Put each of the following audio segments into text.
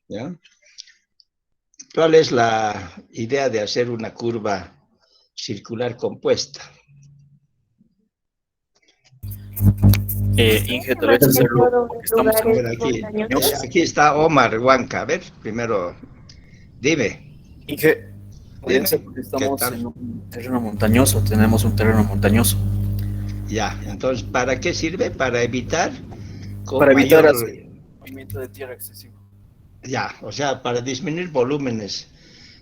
¿ya? ¿Cuál es la idea de hacer una curva circular compuesta? Inge, tal Más vez que hacerlo todo porque en estamos A lugares ver, montañosos. aquí está Omar Huanca. A ver, primero, dime, Inge, podría ser dime, porque ¿qué estamos tal? en un terreno montañoso, tenemos un terreno montañoso. Ya, entonces, ¿para qué sirve? Para evitar con Para evitar mayor, hacer movimiento de tierra excesivo. ya, o sea, para disminuir volúmenes,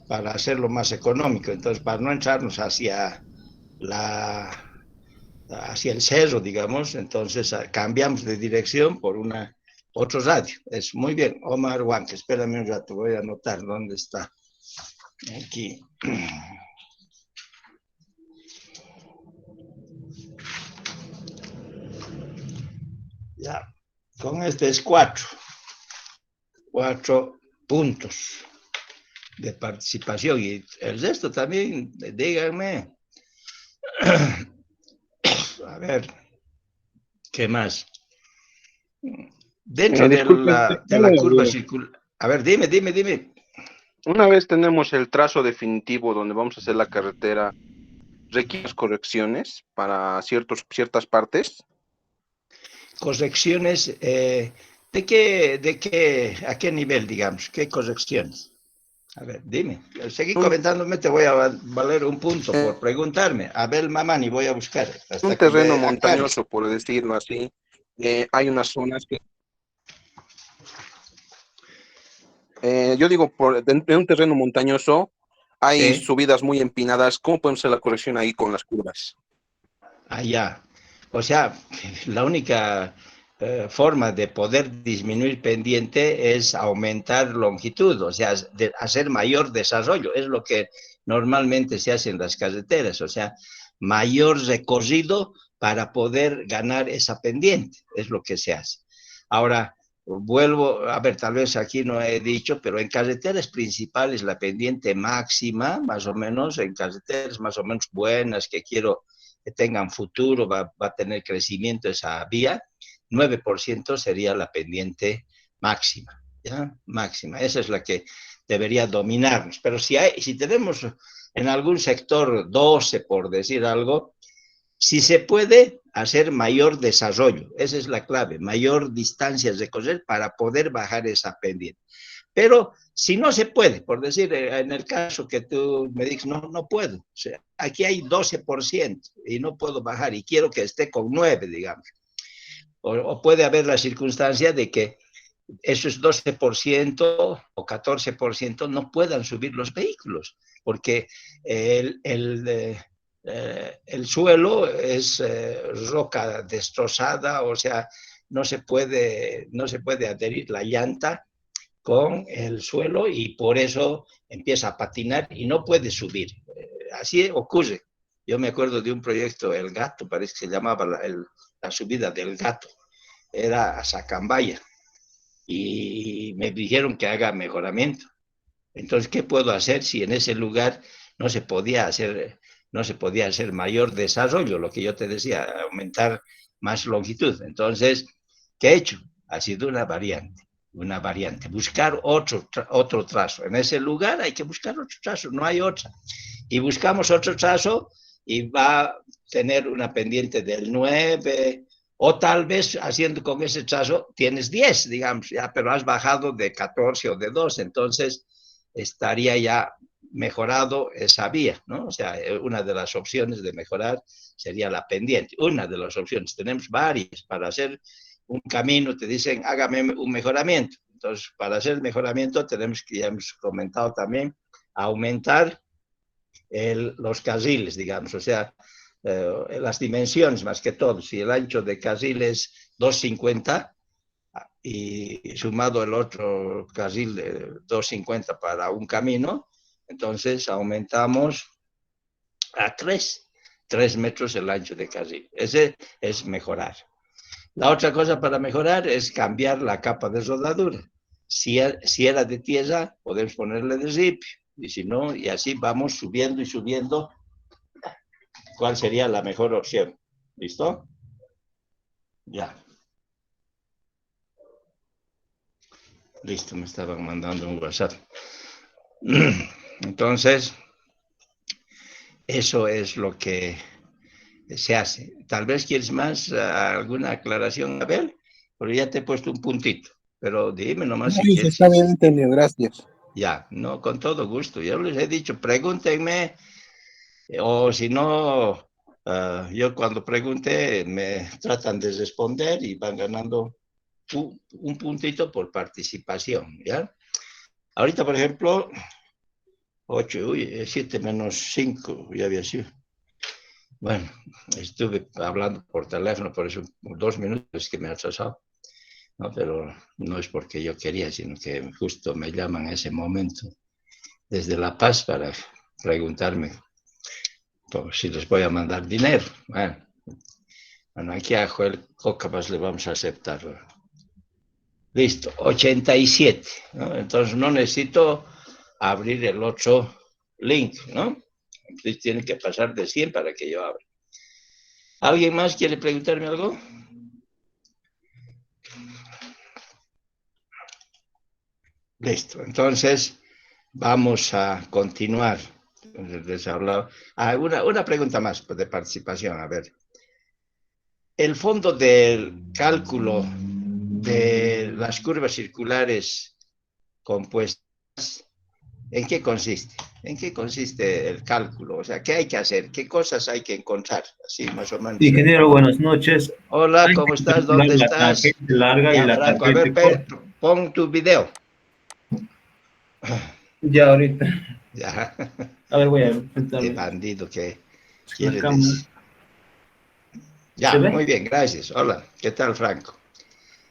para hacerlo más económico. Entonces, para no entrarnos la, hacia el cerro, digamos, entonces cambiamos de dirección por otro radio. Es muy bien, Omar Huanca, espérame un rato, voy a anotar dónde está. Aquí. Ya, con este es cuatro puntos de participación y el resto también, díganme, a ver, ¿qué más? Dentro Disculpen, de la curva circular, a ver, dime. una vez tenemos el trazo definitivo donde vamos a hacer la carretera, requiere correcciones para ciertas partes. Correcciones, a qué nivel, digamos? ¿Qué correcciones? A ver, dime. Seguí Un, comentándome, te voy a valer un punto por eh, preguntarme. Abel Mamani, voy a buscar un hasta que terreno me aclares. montañoso, por decirlo así, hay unas zonas que, yo digo, en un terreno montañoso hay Sí, subidas muy empinadas. ¿Cómo podemos hacer la corrección ahí con las curvas? allá. O sea, la única forma de poder disminuir pendiente es aumentar longitud, o sea, hacer mayor desarrollo. Es lo que normalmente se hace en las carreteras, o sea, mayor recorrido para poder ganar esa pendiente, es lo que se hace. Ahora, vuelvo, a ver, tal vez aquí no he dicho, pero en carreteras principales la pendiente máxima, más o menos, en carreteras más o menos buenas que quiero que tengan futuro, va a tener crecimiento esa vía, 9% sería la pendiente máxima, ¿ya? Máxima, esa es la que debería dominarnos. Pero si tenemos en algún sector 12, por decir algo, si se puede hacer mayor desarrollo, esa es la clave, mayor distancia de recorrer para poder bajar esa pendiente. Pero si no se puede, por decir, en el caso que tú me dices, no puedo, o sea, aquí hay 12% y no puedo bajar y quiero que esté con 9, digamos. O puede haber la circunstancia de que esos 12% o 14% no puedan subir los vehículos, porque el suelo es roca destrozada, o sea, no se puede adherir la llanta con el suelo y por eso empieza a patinar y no puede subir. Así ocurre. Yo me acuerdo de un proyecto, El Gato, parece que se llamaba la subida del Gato, era a Sacambaya y me dijeron que haga mejoramiento. Entonces, ¿qué puedo hacer si en ese lugar no se podía hacer, no se podía hacer mayor desarrollo? Lo que yo te decía, aumentar más longitud. Entonces, ¿qué he hecho? Ha sido una variante, buscar otro trazo. En ese lugar hay que buscar otro trazo, no hay otra. Y buscamos otro trazo y va a tener una pendiente del 9, o tal vez haciendo con ese trazo tienes 10, digamos, ya, pero has bajado de 14 o de 2, entonces estaría ya mejorado esa vía, ¿no? O sea, una de las opciones de mejorar sería la pendiente. Una de las opciones, tenemos varias para hacer un camino, te dicen, hágame un mejoramiento. Entonces, para hacer el mejoramiento tenemos que, ya hemos comentado también, aumentar los carriles, digamos, o sea, las dimensiones más que todo. Si el ancho de carril es 250 y sumado el otro carril de 250 para un camino, entonces aumentamos a 3 metros el ancho de carril. Ese es mejorar. La otra cosa para mejorar es cambiar la capa de soldadura. Si era de tierra, podemos ponerle de ripio. Y si no, y así vamos subiendo y subiendo, ¿cuál sería la mejor opción? ¿Listo? Ya. Listo, me estaban mandando un WhatsApp. Entonces, eso es lo que se hace. Tal vez quieres más alguna aclaración, Abel, pero ya te he puesto un puntito. Pero dime nomás No, si quieres. está bien entendido, gracias. Ya, no, con todo gusto. Yo les he dicho, pregúntenme, o si no, yo cuando pregunté me tratan de responder y van ganando un puntito por participación, ¿ya? Ahorita, por ejemplo, 7 menos 5, ya había sido. Bueno, estuve hablando por teléfono, por eso 2 minutos que me ha atrasado, ¿no? Pero no es porque yo quería, sino que justo me llaman a ese momento desde La Paz para preguntarme si les voy a mandar dinero. Bueno, aquí a Joel Cócabas le vamos a aceptar. Listo, 87, ¿no? Entonces no necesito abrir el otro link, ¿no? Entonces tiene que pasar de 100 para que yo abra. ¿Alguien más quiere preguntarme algo? Listo, entonces vamos a continuar. Les hablaba. Una pregunta más de participación, a ver. El fondo del cálculo de las curvas circulares compuestas, ¿en qué consiste? ¿En qué consiste el cálculo? O sea, ¿qué hay que hacer? ¿Qué cosas hay que encontrar? Así más o menos. Ingeniero, buenas noches. Hola, Hay ¿cómo que estás? calcular ¿Dónde la estás? tangente larga y Ya, la Franco, a ver, tangente corta. pon tu video. Ya ahorita. Ya, A ver, voy a qué intentarlo. bandido que La quiere cámara. decir. Ya, ¿Se ve? muy bien, gracias. Hola, ¿qué tal, Franco?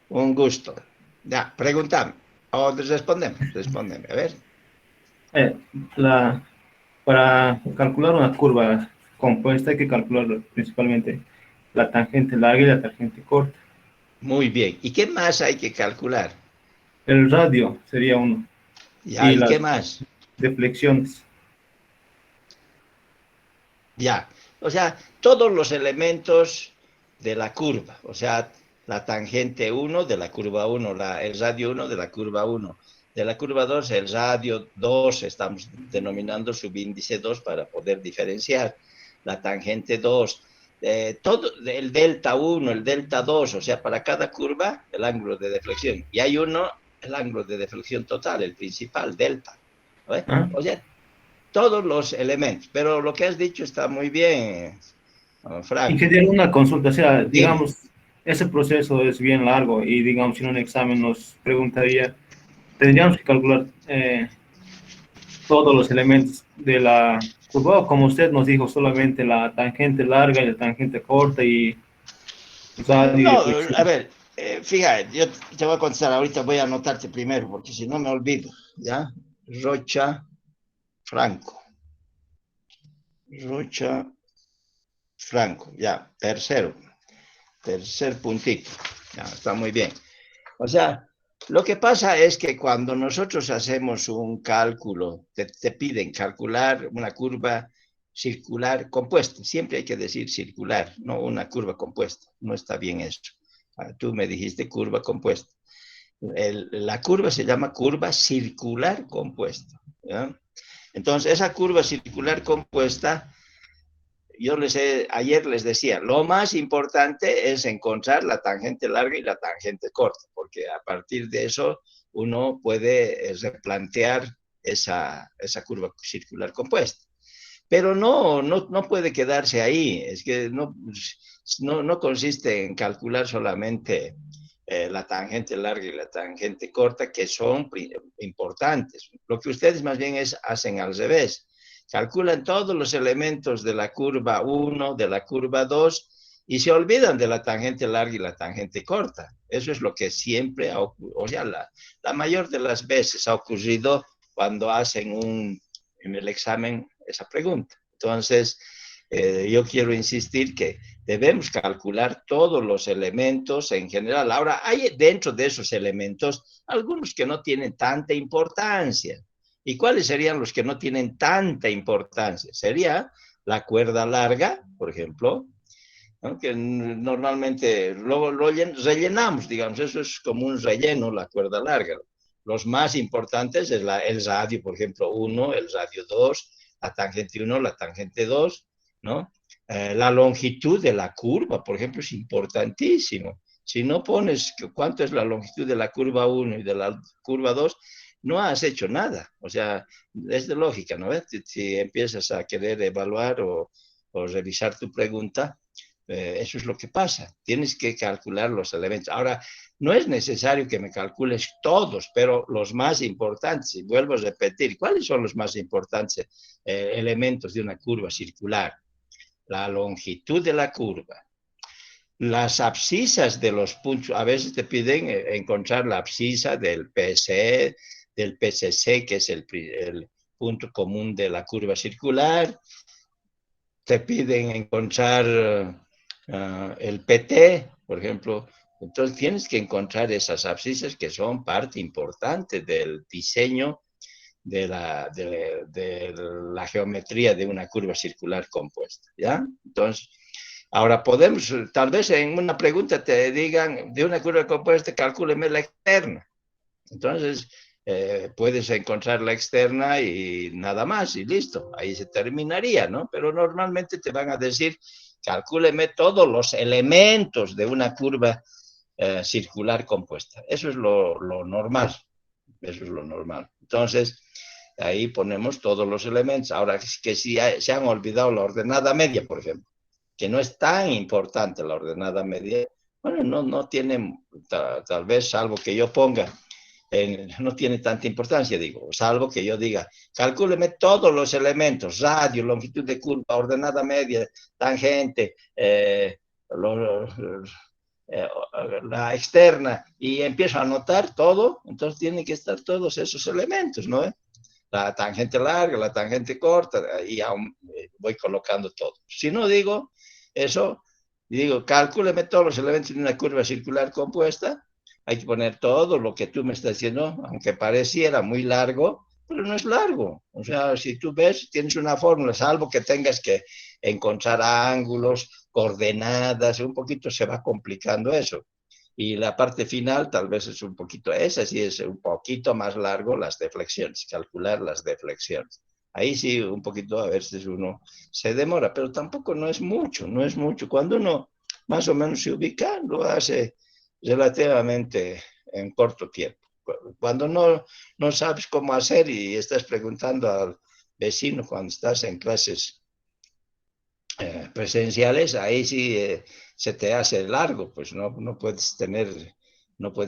Un gusto. Ya, pregúntame. O respóndeme, a ver. Eh, para calcular una curva compuesta hay que calcular principalmente la tangente larga y la tangente corta. Muy bien. ¿Y qué más hay que calcular? El radio sería uno. Ya, Y ¿y qué las más? deflexiones. Ya. O sea, todos los elementos de la curva. O sea, la tangente 1 de la curva 1, el radio 1 de la curva 1. De la curva 2, el radio 2, estamos denominando subíndice 2 para poder diferenciar. La tangente 2, todo el delta 1, el delta 2, o sea, para cada curva, el ángulo de deflexión. Y hay uno, el ángulo de deflexión total, el principal, delta. ¿Ve? ¿Ah? O sea, todos los elementos. Pero lo que has dicho está muy bien, Frank. Ingeniero, una consulta, o sea, Dime. digamos, ese proceso es bien largo y digamos, si en un examen nos preguntaría, tendríamos que calcular todos los elementos de la curva, o como usted nos dijo, solamente la tangente larga y la tangente corta y radio y No, a flexión. ver, fíjate, yo te voy a contestar ahorita, voy a anotarte primero, porque si no me olvido, ¿ya? Rocha Franco. Rocha Franco, ya, tercer puntito, ya, está muy bien. O sea, lo que pasa es que cuando nosotros hacemos un cálculo, te piden calcular una curva circular compuesta, siempre hay que decir circular, no una curva compuesta, no está bien eso. Tú me dijiste curva compuesta. La curva se llama curva circular compuesta, ¿ya? Entonces, esa curva circular compuesta, ayer les decía, lo más importante es encontrar la tangente larga y la tangente corta, porque a partir de eso uno puede replantear esa curva circular compuesta. Pero no puede quedarse ahí, es que no consiste en calcular solamente la tangente larga y la tangente corta, que son importantes. Lo que ustedes más bien hacen al revés. Calculan todos los elementos de la curva 1, de la curva 2, y se olvidan de la tangente larga y la tangente corta. Eso es lo que siempre ha ocurrido, o sea, la mayor de las veces ha ocurrido cuando hacen en el examen esa pregunta. Entonces, yo quiero insistir que debemos calcular todos los elementos en general. Ahora, hay dentro de esos elementos algunos que no tienen tanta importancia. ¿Y cuáles serían los que no tienen tanta importancia? Sería la cuerda larga, por ejemplo, ¿no? Que normalmente lo rellenamos, digamos, eso es como un relleno, la cuerda larga. Los más importantes es el radio, por ejemplo, 1, el radio 2, la tangente 1, la tangente 2, ¿no? La longitud de la curva, por ejemplo, es importantísimo. Si no pones cuánto es la longitud de la curva 1 y de la curva 2, no has hecho nada. O sea, es de lógica, ¿no ves? Si empiezas a querer evaluar o revisar tu pregunta, eso es lo que pasa. Tienes que calcular los elementos. Ahora, no es necesario que me calcules todos, pero los más importantes, y vuelvo a repetir, ¿cuáles son los más importantes elementos de una curva circular? La longitud de la curva, las abscisas de los puntos. A veces te piden encontrar la abscisa del PSE, del PCC, que es el punto común de la curva circular. Te piden encontrar el PT, por ejemplo. Entonces tienes que encontrar esas abscisas que son parte importante del diseño de la geometría de una curva circular compuesta, ¿ya? Entonces, ahora podemos, tal vez en una pregunta te digan, de una curva compuesta, calcúleme la externa. Entonces, puedes encontrar la externa y nada más, y listo, ahí se terminaría, ¿no? Pero normalmente te van a decir, calcúleme todos los elementos de una curva circular compuesta. Eso es lo normal, eso es lo normal. Entonces, ahí ponemos todos los elementos. Ahora, que si se han olvidado la ordenada media, por ejemplo, que no es tan importante la ordenada media, bueno, no tiene, tal vez, salvo que yo ponga, no tiene tanta importancia, digo, salvo que yo diga, calcúleme todos los elementos, radio, longitud de curva, ordenada media, tangente, la externa, y empiezo a anotar todo, entonces tienen que estar todos esos elementos, ¿no? La tangente larga, la tangente corta, y aún voy colocando todo. Si no digo eso, digo, calcúleme todos los elementos de una curva circular compuesta, hay que poner todo lo que tú me estás diciendo, aunque pareciera muy largo, pero no es largo. O sea, si tú ves, tienes una fórmula, salvo que tengas que encontrar ángulos, coordenadas, un poquito se va complicando eso. Y la parte final tal vez es un poquito, esa sí es un poquito más largo, las deflexiones, calcular las deflexiones. Ahí sí, un poquito a veces uno se demora, pero tampoco no es mucho, no es mucho. Cuando uno más o menos se ubica, lo hace relativamente en corto tiempo. Cuando no sabes cómo hacer y estás preguntando al vecino cuando estás en clases presenciales, ahí sí se te hace largo, pues no puedes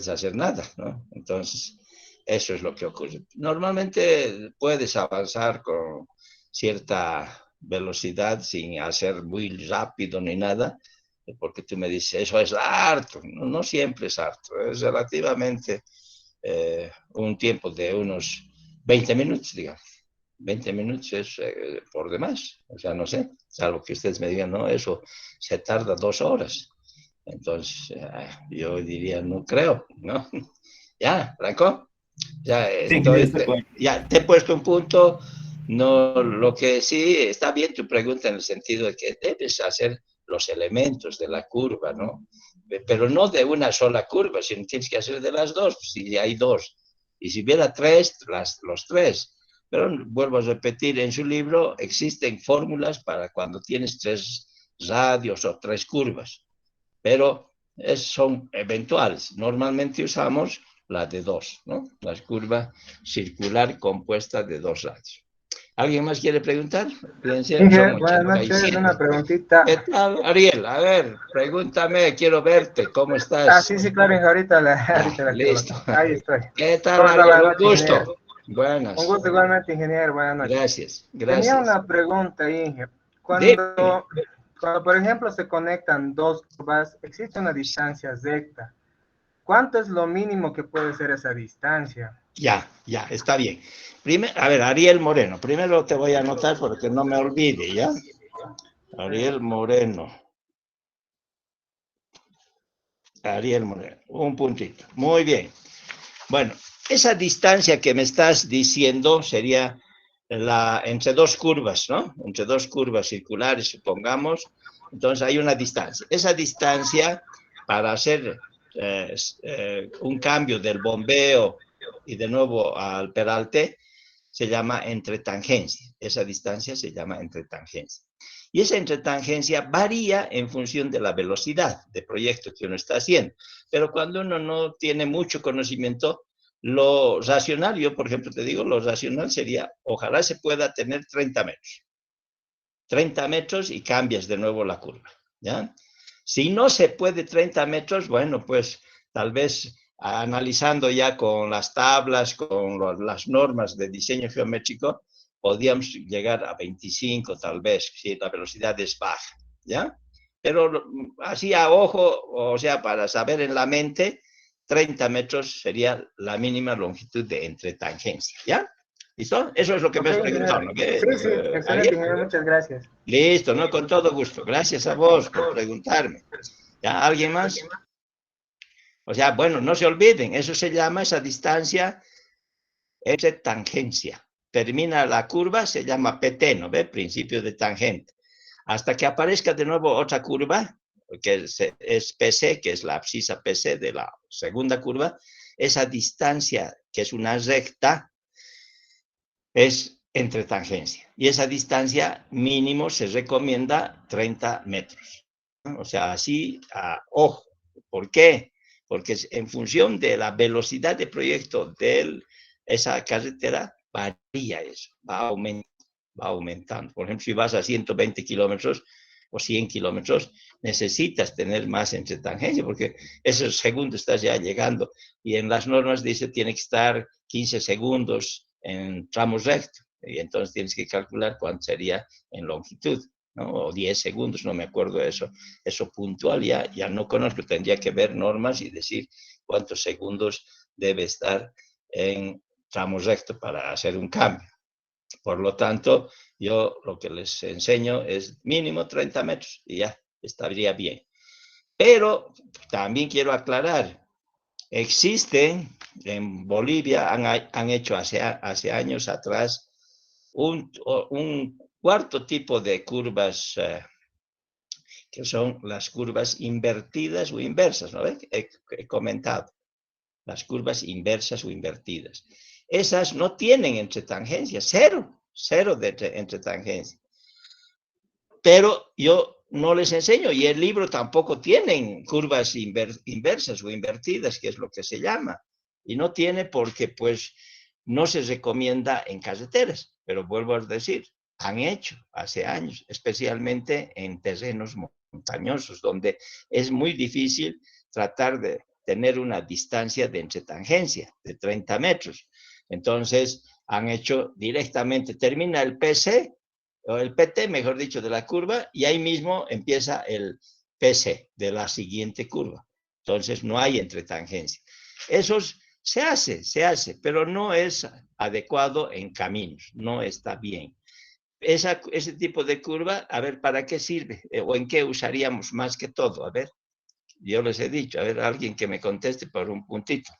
hacer nada, ¿no? Entonces, eso es lo que ocurre. Normalmente puedes avanzar con cierta velocidad sin hacer muy rápido ni nada, porque tú me dices, eso es harto. No siempre es harto, es relativamente un tiempo de unos 20 minutos, digamos. 20 minutos es por demás, o sea, no sé, salvo que ustedes me digan, no, eso se tarda 2 horas. Entonces, yo diría, no creo, ¿no? Ya, Franco, ya, Sí, ya te he puesto un punto. No, lo que sí, está bien tu pregunta en el sentido de que debes hacer los elementos de la curva, ¿no? Pero no de una sola curva, sino tienes que hacer de las dos, si hay dos. Y si hubiera tres, los tres. Pero vuelvo a repetir, en su libro existen fórmulas para cuando tienes 3 radios o 3 curvas, pero son eventuales. Normalmente usamos la de 2, ¿no? La curva circular compuesta de 2 radios. ¿Alguien más quiere preguntar? Fíjense, Inge, somos buenas noches, 87. una preguntita. ¿Qué tal, Ariel? A ver, pregúntame, quiero verte, ¿cómo estás? Sí, claro, Inge, ahorita la Listo. ahí estoy. ¿Qué tal, ¿Cómo está? Ariel? Buenas Un noches, ingeniero. gusto. Buenas. Un gusto igualmente, ingeniero, buenas noches. Gracias, Tenía gracias. una pregunta, Inge. Dime. Cuando, por ejemplo, se conectan dos curvas, existe una distancia recta. ¿Cuánto es lo mínimo que puede ser esa distancia? Ya, está bien. A ver, Ariel Moreno. Primero te voy a anotar porque no me olvide, ¿ya? Ariel Moreno. Un puntito. Muy bien. Bueno, esa distancia que me estás diciendo sería entre 2 curvas, ¿no? Entre 2 curvas circulares, supongamos. Entonces hay una distancia. Esa distancia, para hacer un cambio del bombeo y de nuevo al peralte, se llama entretangencia. Esa distancia se llama entretangencia. Y esa entretangencia varía en función de la velocidad de proyecto que uno está haciendo. Pero cuando uno no tiene mucho conocimiento, lo racional, yo por ejemplo te digo, lo racional sería, ojalá se pueda tener 30 metros. 30 metros y cambias de nuevo la curva, ¿ya? Si no se puede 30 metros, bueno, pues tal vez analizando ya con las tablas, con las normas de diseño geométrico, podríamos llegar a 25 tal vez, si la velocidad es baja, ¿ya? Pero así a ojo, o sea, para saber en la mente, 30 metros sería la mínima longitud de entretangencia, ¿ya? ¿Listo? Eso es lo que me has preguntado, ¿no? Sí, sí, excelente, ingeniero, muchas gracias. Listo, ¿no? Con todo gusto. Gracias a vos por preguntarme. ¿Ya? ¿Alguien más? O sea, bueno, no se olviden, eso se llama, esa distancia, tangencia. Termina la curva, se llama PT, ¿no ve? Principio de tangente. Hasta que aparezca de nuevo otra curva, que es PC, que es la abscisa PC de la segunda curva, esa distancia, que es una recta, es entretangencia. Y esa distancia mínimo se recomienda 30 metros. ¿No? O sea, así, ojo. ¿Por qué? Porque en función de la velocidad de proyecto de esa carretera, varía eso, va aumentando. Por ejemplo, si vas a 120 kilómetros o 100 kilómetros, necesitas tener más entretangencia, porque esos segundos estás ya llegando. Y en las normas dice tiene que estar 15 segundos en tramos rectos, y entonces tienes que calcular cuánto sería en longitud, ¿no? O 10 segundos, no me acuerdo de eso. Eso puntual ya no conozco, tendría que ver normas y decir cuántos segundos debe estar en tramo recto para hacer un cambio. Por lo tanto, yo lo que les enseño es mínimo 30 metros y ya estaría bien. Pero también quiero aclarar, existen en Bolivia, han hecho hace años atrás un cuarto tipo de curvas que son las curvas invertidas o inversas, ¿no? He comentado, las curvas inversas o invertidas. Esas no tienen entretangencia, cero de entretangencia. Pero yo no les enseño, y el libro tampoco tienen curvas inversas o invertidas, que es lo que se llama. Y no tiene porque, pues, no se recomienda en carreteras. Pero vuelvo a decir, han hecho hace años, especialmente en terrenos montañosos, donde es muy difícil tratar de tener una distancia de entretangencia de 30 metros. Entonces, han hecho directamente, termina el PC, o el PT, mejor dicho, de la curva, y ahí mismo empieza el PC de la siguiente curva. Entonces, no hay entretangencia. Eso se hace, pero no es adecuado en caminos, no está bien. Ese tipo de curva, a ver, ¿para qué sirve? ¿O en qué usaríamos más que todo? A ver, yo les he dicho, a ver, alguien que me conteste por un puntito.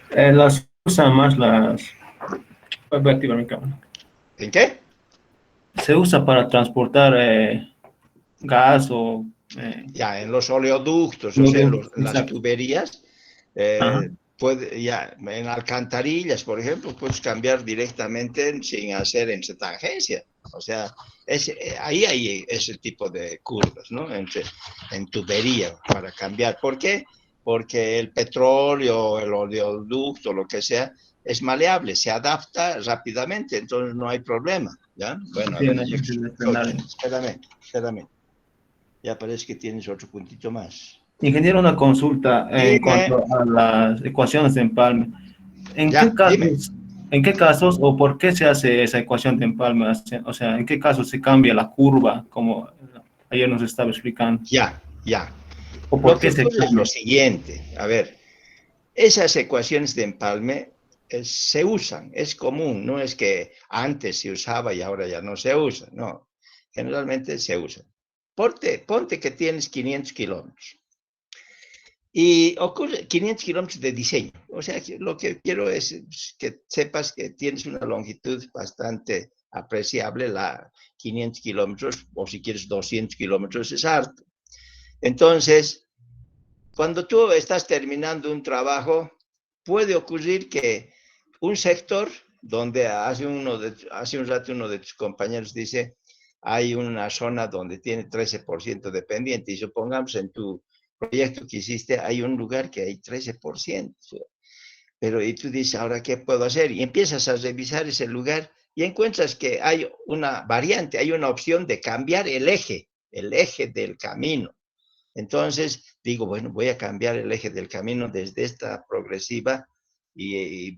Las usan más las... Voy a activar mi cámara. ¿En qué? Se usa para transportar gas o... Ya, en los oleoductos, o sea, en las tuberías, ya, en alcantarillas, por ejemplo, puedes cambiar directamente sin hacer entretangencia. O sea, ahí hay ese tipo de curvas, ¿no? En tubería para cambiar. ¿Por qué? Porque el petróleo, el oleoducto, lo que sea, es maleable, se adapta rápidamente, entonces no hay problema, ¿ya? Bueno, a ver, espérame. Ya parece que tienes otro puntito más. Ingeniero, una consulta en cuanto a las ecuaciones de empalme. ¿En qué casos o por qué se hace esa ecuación de empalme? O sea, ¿en qué casos se cambia la curva, como ayer nos estaba explicando? Ya. ¿O por qué se cambia? Es lo siguiente, a ver, esas ecuaciones de empalme se usan, es común, no es que antes se usaba y ahora ya no se usa, no, generalmente se usa. Ponte que tienes 500 kilómetros. Y ocurre 500 kilómetros de diseño. O sea, lo que quiero es que sepas que tienes una longitud bastante apreciable, 500 kilómetros, o si quieres 200 kilómetros es harto. Entonces, cuando tú estás terminando un trabajo, puede ocurrir que un sector donde hace un rato uno de tus compañeros dice, hay una zona donde tiene 13% de pendiente, y supongamos en tu proyecto que hiciste, hay un lugar que hay 13%, pero y tú dices, ¿ahora qué puedo hacer? Y empiezas a revisar ese lugar y encuentras que hay una variante, hay una opción de cambiar el eje del camino. Entonces digo, bueno, voy a cambiar el eje del camino desde esta progresiva y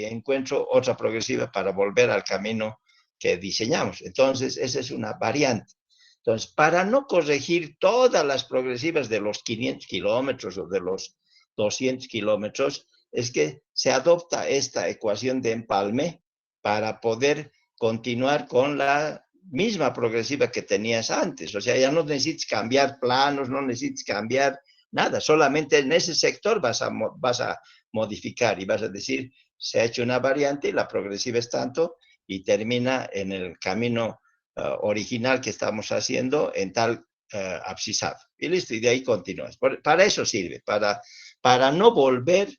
encuentro otra progresiva para volver al camino que diseñamos. Entonces, esa es una variante. Entonces, para no corregir todas las progresivas de los 500 kilómetros o de los 200 kilómetros, es que se adopta esta ecuación de empalme para poder continuar con la misma progresiva que tenías antes. O sea, ya no necesitas cambiar planos, no necesitas cambiar nada, solamente en ese sector vas a modificar y vas a decir, se ha hecho una variante y la progresiva es tanto y termina en el camino original que estamos haciendo en tal abscisado. Y listo, y de ahí continúas. Para eso sirve, para no volver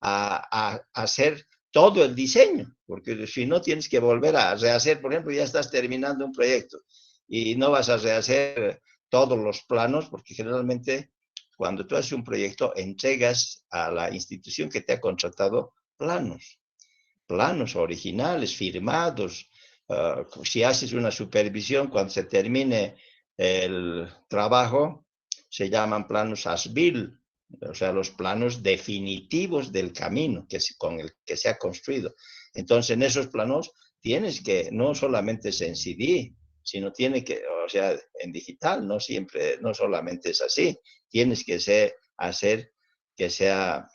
a hacer todo el diseño, porque si no tienes que volver a rehacer, por ejemplo, ya estás terminando un proyecto y no vas a rehacer todos los planos, porque generalmente cuando tú haces un proyecto entregas a la institución que te ha contratado planos originales, firmados. Si haces una supervisión, cuando se termine el trabajo, se llaman planos as-built, o sea, los planos definitivos del camino con el que se ha construido. Entonces, en esos planos tienes que, no solamente es en CD, sino tiene que, o sea, en digital, no siempre, no solamente es así, tienes que hacer que sea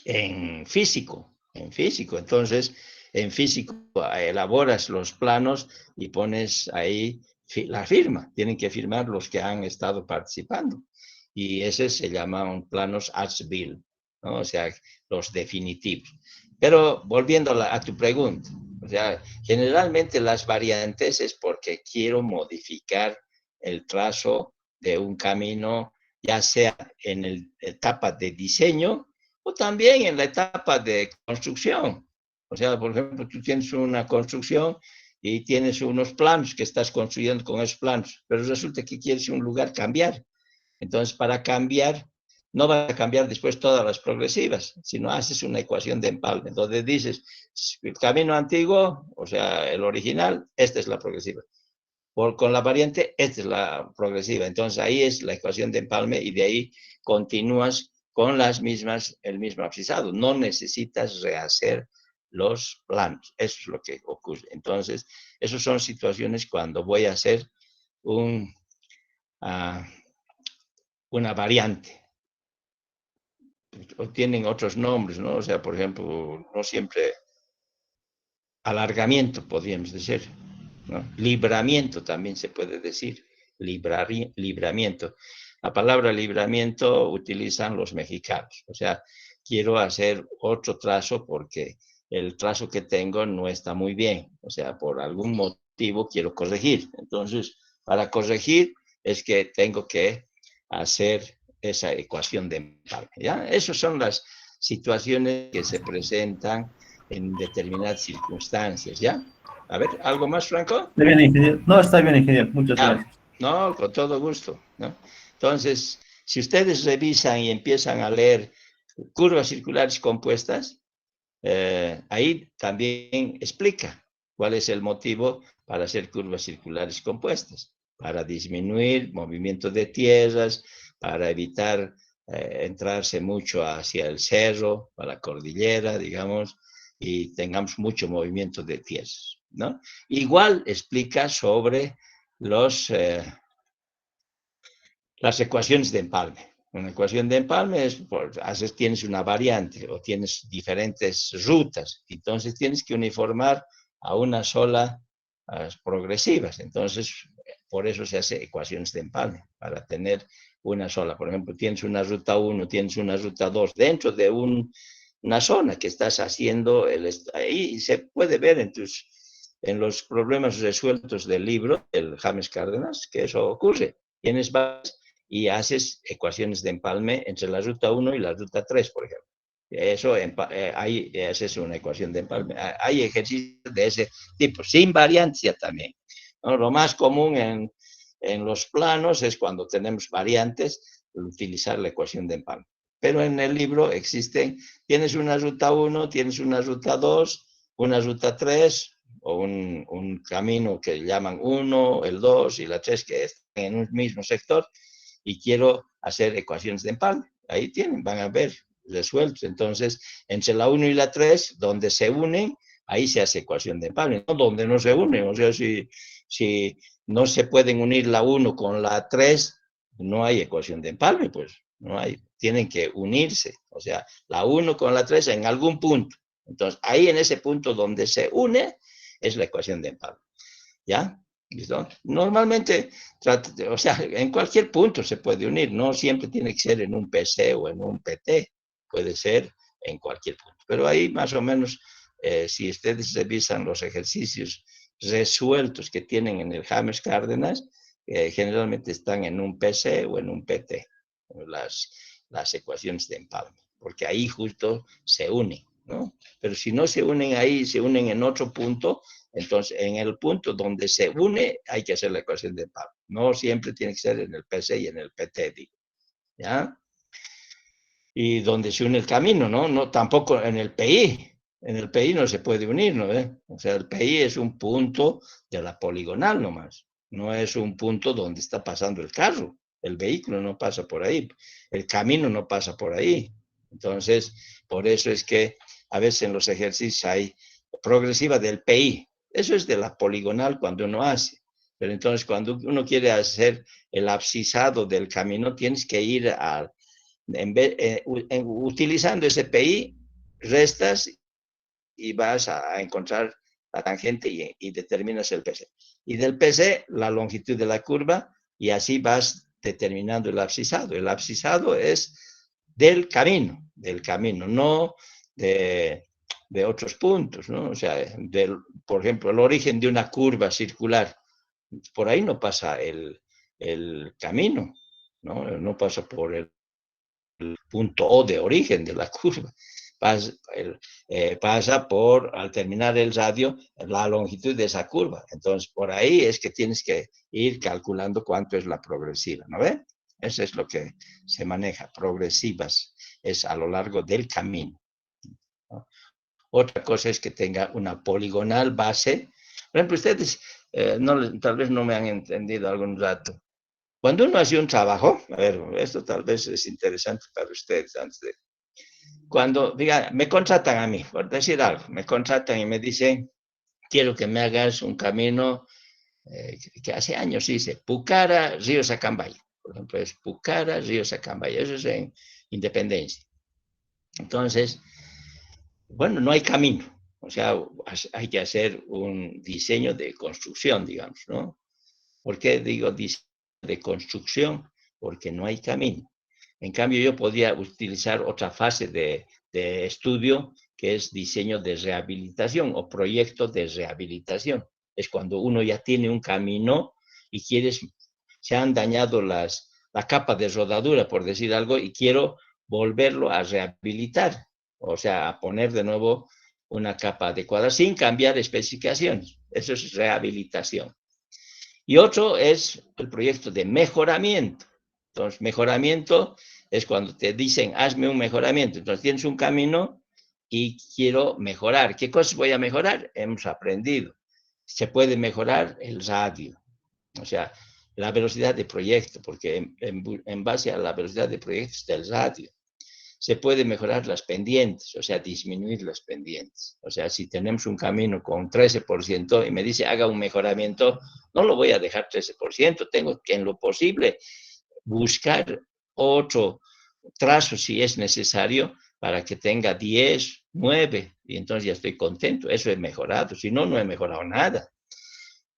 en físico. Entonces, en físico elaboras los planos y pones ahí la firma. Tienen que firmar los que han estado participando. Y ese se llaman planos as-built, ¿no? O sea, los definitivos. Pero volviendo a tu pregunta, o sea, generalmente las variantes es porque quiero modificar el trazo de un camino, ya sea en la etapa de diseño o también en la etapa de construcción. O sea, por ejemplo, tú tienes una construcción y tienes unos planos que estás construyendo con esos planos, pero resulta que quieres un lugar cambiar. Entonces, para cambiar, no vas a cambiar después todas las progresivas, sino haces una ecuación de empalme. Entonces dices, el camino antiguo, o sea, el original, esta es la progresiva. Con la variante, esta es la progresiva. Entonces, ahí es la ecuación de empalme y de ahí continúas con las mismas, el mismo abscisado. No necesitas rehacer los planos. Eso es lo que ocurre. Entonces, esas son situaciones cuando voy a hacer una variante. Tienen otros nombres, ¿no? O sea, por ejemplo, no siempre alargamiento, podríamos decir, ¿no? Libramiento también se puede decir, libramiento. La palabra libramiento utilizan los mexicanos, o sea, quiero hacer otro trazo porque el trazo que tengo no está muy bien, o sea, por algún motivo quiero corregir. Entonces, para corregir es que tengo que hacer esa ecuación de empalme, ¿ya? Esas son las situaciones que se presentan en determinadas circunstancias, ¿ya? A ver, ¿algo más, Franco? Está bien, ingeniero. No, está bien, ingeniero. Muchas gracias. No, con todo gusto, ¿no? Entonces, si ustedes revisan y empiezan a leer curvas circulares compuestas, ahí también explica cuál es el motivo para hacer curvas circulares compuestas, para disminuir movimiento de tierras, para evitar entrarse mucho hacia el cerro, a la cordillera, digamos, y tengamos mucho movimiento de tierras, ¿no? Igual explica sobre las ecuaciones de empalme. Una ecuación de empalme es, tienes una variante o tienes diferentes rutas, entonces tienes que uniformar a una sola progresivas. Entonces, por eso se hace ecuaciones de empalme, para tener una sola. Por ejemplo, tienes una ruta 1, tienes una ruta 2 dentro de una zona que estás haciendo. Ahí se puede ver en los problemas resueltos del libro, del James Cárdenas, que eso ocurre. Tienes bases y haces ecuaciones de empalme entre la ruta 1 y la ruta 3, por ejemplo. Eso, ahí esa es una ecuación de empalme. Hay ejercicios de ese tipo, sin variancia también, ¿no? Lo más común en los planos es cuando tenemos variantes, utilizar la ecuación de empalme. Pero en el libro existen, tienes una ruta 1, tienes una ruta 2, una ruta 3, o un camino que llaman 1, el 2 y la 3, que están en un mismo sector, y quiero hacer ecuaciones de empalme. Ahí tienen, van a ver resueltos. Entonces, entre la 1 y la 3, donde se unen, ahí se hace ecuación de empalme, no donde no se unen. O sea, si no se pueden unir la 1 con la 3, no hay ecuación de empalme, pues no hay. Tienen que unirse. O sea, la 1 con la 3 en algún punto. Entonces, ahí en ese punto donde se une, es la ecuación de empalme. ¿Ya? ¿Listo? Normalmente, o sea, en cualquier punto se puede unir, no siempre tiene que ser en un PC o en un PT, puede ser en cualquier punto. Pero ahí más o menos, si ustedes revisan los ejercicios resueltos que tienen en el James Cárdenas, generalmente están en un PC o en un PT, las ecuaciones de empalme, porque ahí justo se unen, ¿no? Pero si no se unen ahí, se unen en otro punto, entonces en el punto donde se une hay que hacer la ecuación de empalme. No siempre tiene que ser en el PC y en el PT, digo, ¿ya? Y donde se une el camino, ¿no? No, tampoco en el PI. En el PI no se puede unir, ¿no? O sea, el PI es un punto de la poligonal nomás. No es un punto donde está pasando el carro. El vehículo no pasa por ahí. El camino no pasa por ahí. Entonces, por eso es que a veces en los ejercicios hay progresiva del PI. Eso es de la poligonal cuando uno hace. Pero entonces, cuando uno quiere hacer el abscisado del camino, tienes que ir a utilizando ese PI, restas y vas a encontrar la tangente y determinas el PC. Y del PC, la longitud de la curva, y así vas determinando el abscisado. El abscisado es del camino, no de otros puntos, ¿no? O sea, por ejemplo, el origen de una curva circular, por ahí no pasa el camino, ¿no? No pasa por el punto O de origen de la curva. Pasa por, al terminar el radio, la longitud de esa curva. Entonces, por ahí es que tienes que ir calculando cuánto es la progresiva, ¿no ven? Eso es lo que se maneja, progresivas, es a lo largo del camino, ¿no? Otra cosa es que tenga una poligonal base. Por ejemplo, ustedes tal vez no me han entendido algún rato. Cuando uno hace un trabajo, a ver, esto tal vez es interesante para ustedes cuando, diga, me contratan a mí, por decir algo, me contratan y me dicen, quiero que me hagas un camino que hace años hice, Pucara, Río Sacambaya. Por ejemplo, es Pucara, Río Sacambaya. Eso es en Independencia. Entonces, bueno, no hay camino. O sea, hay que hacer un diseño de construcción, digamos, ¿no? ¿Por qué digo diseño de construcción? Porque no hay camino. En cambio, yo podría utilizar otra fase de estudio, que es diseño de rehabilitación o proyecto de rehabilitación. Es cuando uno ya tiene un camino y se han dañado la capa de rodadura, por decir algo, y quiero volverlo a rehabilitar. O sea, a poner de nuevo una capa adecuada sin cambiar especificaciones. Eso es rehabilitación. Y otro es el proyecto de mejoramiento. Entonces, mejoramiento es cuando te dicen, hazme un mejoramiento. Entonces, tienes un camino y quiero mejorar. ¿Qué cosas voy a mejorar? Hemos aprendido. Se puede mejorar el radio. O sea, la velocidad de proyecto, porque en base a la velocidad de proyecto está el radio. Se puede mejorar las pendientes, o sea, disminuir las pendientes. O sea, si tenemos un camino con 13% y me dice haga un mejoramiento, no lo voy a dejar 13%, tengo que en lo posible buscar otro trazo si es necesario para que tenga 10, 9, y entonces ya estoy contento, eso he mejorado, si no, no he mejorado nada.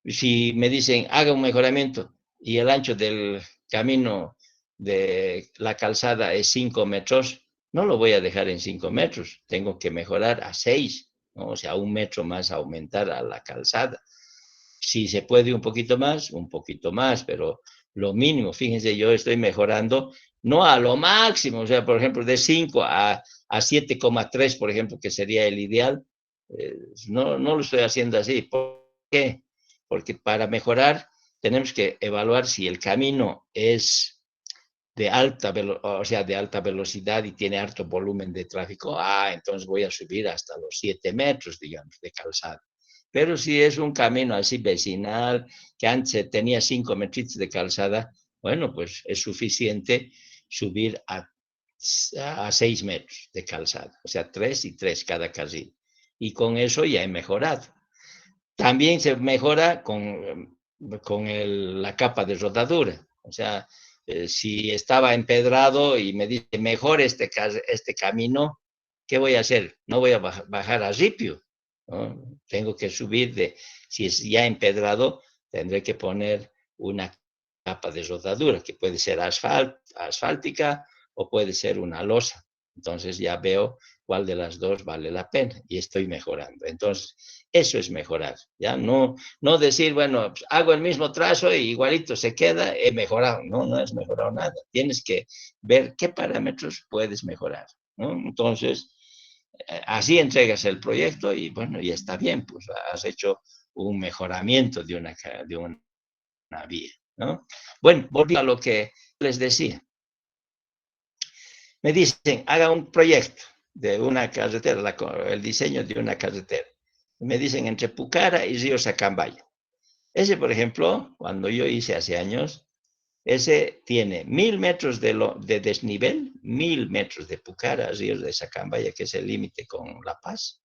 Si me dicen haga un mejoramiento y el ancho del camino de la calzada es 5 metros, no lo voy a dejar en 5 metros, tengo que mejorar a 6, ¿no? O sea, 1 metro más aumentar a la calzada. Si se puede un poquito más, pero lo mínimo, fíjense, yo estoy mejorando no a lo máximo, o sea, por ejemplo, de 5 a 7,3, por ejemplo, que sería el ideal, no lo estoy haciendo así. ¿Por qué? Porque para mejorar tenemos que evaluar si el camino es de o sea, de alta velocidad y tiene alto volumen de tráfico. Entonces voy a subir hasta los 7 metros, digamos, de calzada. Pero si es un camino así vecinal, que antes tenía 5 metros de calzada, bueno, pues es suficiente subir a 6 metros de calzada, o sea, 3 y 3 cada carril. Y con eso ya he mejorado. También se mejora con la capa de rodadura. O sea, si estaba empedrado y me dice, mejor este camino, ¿qué voy a hacer? No voy a bajar a ripio, ¿no? Tengo que subir si es ya empedrado, tendré que poner una capa de rodadura, que puede ser asfáltica o puede ser una losa. Entonces ya veo cuál de las dos vale la pena y estoy mejorando. Entonces, eso es mejorar, ¿ya? No decir, bueno, pues hago el mismo trazo y igualito se queda, he mejorado. No has mejorado nada. Tienes que ver qué parámetros puedes mejorar, ¿no? Entonces, así entregas el proyecto y bueno, ya está bien, pues has hecho un mejoramiento de una vía, ¿no? Bueno, volviendo a lo que les decía. Me dicen, haga un proyecto de una carretera, el diseño de una carretera. Me dicen entre Pucara y Río Sacambaya. Ese, por ejemplo, cuando yo hice hace años, ese tiene 1000 metros de desnivel, 1000 metros de Pucara, Río de Sacambaya, que es el límite con La Paz,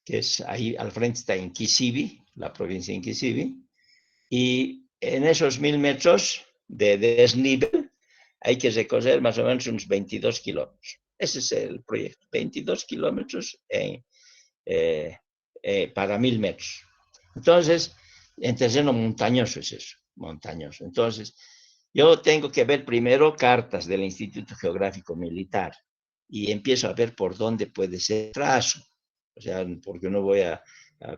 que es ahí al frente está Inquisibi, la provincia de Inquisibi, y en esos 1000 metros de desnivel hay que recorrer más o menos unos 22 kilómetros. Ese es el proyecto, 22 kilómetros para 1000 metros. Entonces, en terreno montañoso es eso, montañoso. Entonces, yo tengo que ver primero cartas del Instituto Geográfico Militar y empiezo a ver por dónde puede ser el trazo. O sea, porque no voy a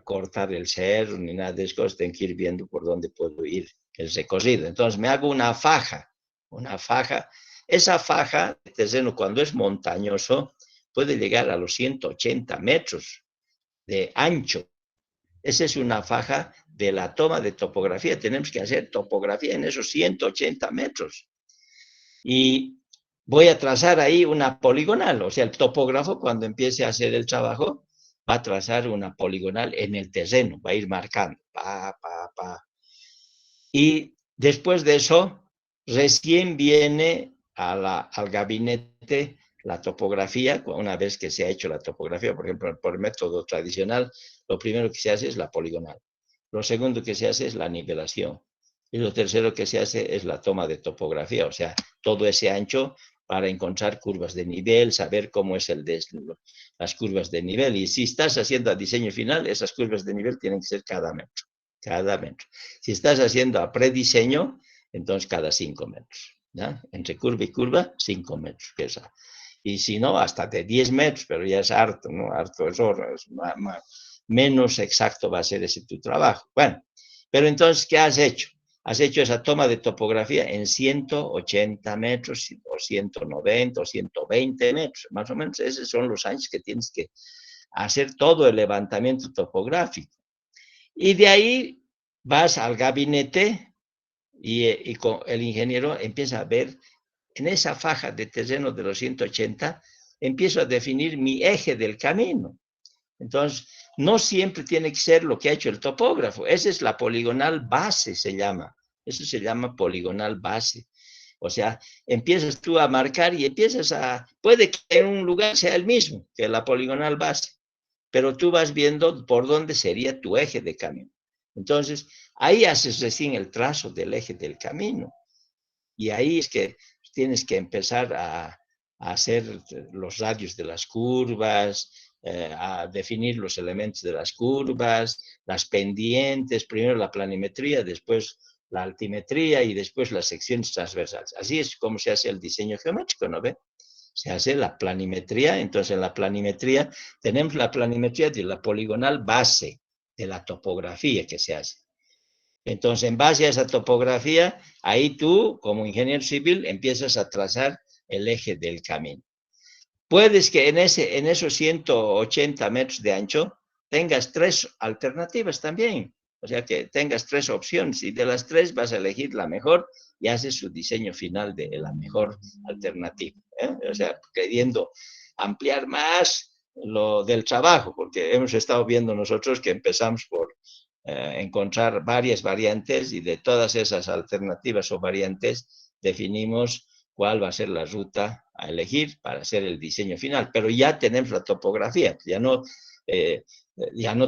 cortar el cerro ni nada de eso, tengo que ir viendo por dónde puedo ir el recorrido. Entonces, me hago una faja. Esa faja de terreno, cuando es montañoso, puede llegar a los 180 metros de ancho. Esa es una faja de la toma de topografía. Tenemos que hacer topografía en esos 180 metros. Y voy a trazar ahí una poligonal. O sea, el topógrafo, cuando empiece a hacer el trabajo, va a trazar una poligonal en el terreno. Va a ir marcando. Y después de eso, recién viene al gabinete la topografía. Una vez que se ha hecho la topografía, por ejemplo, por método tradicional, lo primero que se hace es la poligonal. Lo segundo que se hace es la nivelación. Y lo tercero que se hace es la toma de topografía, o sea, todo ese ancho para encontrar curvas de nivel, saber cómo es las curvas de nivel. Y si estás haciendo a diseño final, esas curvas de nivel tienen que ser cada metro. Si estás haciendo a prediseño, entonces cada 5 metros. ¿Ya? Entre curva y curva, 5 metros. Y si no, hasta de 10 metros, pero ya es harto, ¿no? Harto error. Menos exacto va a ser ese tu trabajo. Bueno, pero entonces, ¿qué has hecho? Has hecho esa toma de topografía en 180 metros, o 190, o 120 metros. Más o menos, esos son los años que tienes que hacer todo el levantamiento topográfico. Y de ahí vas al gabinete y con el ingeniero empieza a ver en esa faja de terreno de los 180, empiezo a definir mi eje del camino. Entonces, no siempre tiene que ser lo que ha hecho el topógrafo. Esa es la poligonal base, se llama. Eso se llama poligonal base. O sea, empiezas tú a marcar y puede que en un lugar sea el mismo que la poligonal base, pero tú vas viendo por dónde sería tu eje de camino. Entonces, ahí haces recién el trazo del eje del camino. Y ahí es que tienes que empezar a hacer los radios de las curvas, a definir los elementos de las curvas, las pendientes, primero la planimetría, después la altimetría y después las secciones transversales. Así es como se hace el diseño geométrico, ¿no ve? Se hace la planimetría. Entonces en la planimetría tenemos la planimetría de la poligonal base de la topografía que se hace. Entonces, en base a esa topografía, ahí tú, como ingeniero civil, empiezas a trazar el eje del camino. Puedes que en esos 180 metros de ancho tengas 3 alternativas también. O sea, que tengas 3 opciones y de las 3 vas a elegir la mejor y haces su diseño final de la mejor alternativa. O sea, queriendo ampliar más lo del trabajo, porque hemos estado viendo nosotros que empezamos por encontrar varias variantes y de todas esas alternativas o variantes definimos cuál va a ser la ruta a elegir para hacer el diseño final. Pero ya tenemos la topografía, ya no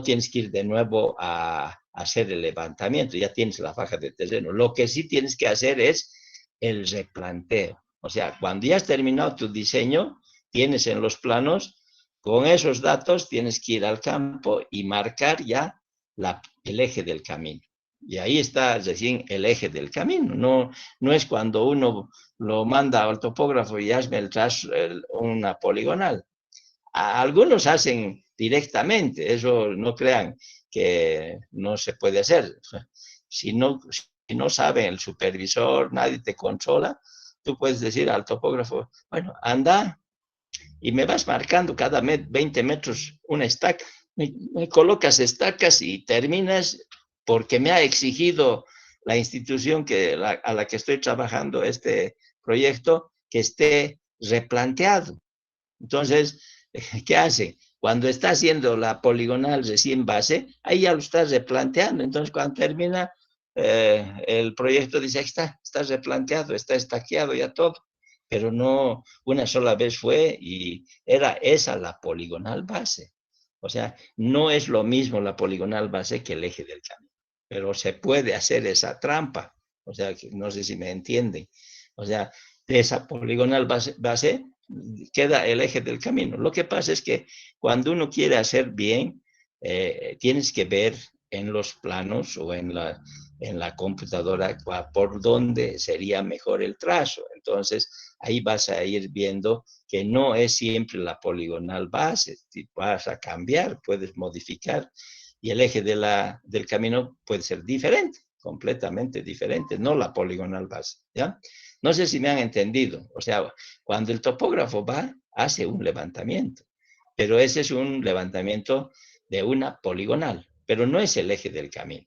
tienes que ir de nuevo a hacer el levantamiento, ya tienes la faja de terreno. Lo que sí tienes que hacer es el replanteo. O sea, cuando ya has terminado tu diseño, tienes en los planos, con esos datos tienes que ir al campo y marcar ya el eje del camino. Y ahí está recién el eje del camino. No es cuando uno lo manda al topógrafo y hazme el trazo, una poligonal. Algunos hacen directamente, eso no crean que no se puede hacer. Si no sabe el supervisor, nadie te controla, tú puedes decir al topógrafo, bueno, anda y me vas marcando cada 20 metros una estaca. Me colocas estacas y terminas porque me ha exigido la institución a la que estoy trabajando este proyecto que esté replanteado. Entonces, ¿qué hace? Cuando está haciendo la poligonal recién base, ahí ya lo está replanteando. Entonces, cuando termina el proyecto, dice, ahí está replanteado, está estaqueado ya todo. Pero no, una sola vez fue y era esa la poligonal base. O sea, no es lo mismo la poligonal base que el eje del camino. Pero se puede hacer esa trampa. O sea, no sé si me entienden. O sea, de esa poligonal base queda el eje del camino. Lo que pasa es que cuando uno quiere hacer bien, tienes que ver en los planos o en la computadora por dónde sería mejor el trazo. Entonces, ahí vas a ir viendo que no es siempre la poligonal base. Vas a cambiar, puedes modificar y el eje del camino puede ser diferente, completamente diferente, no la poligonal base, ¿ya? No sé si me han entendido. O sea, cuando el topógrafo va, hace un levantamiento, pero ese es un levantamiento de una poligonal, pero no es el eje del camino.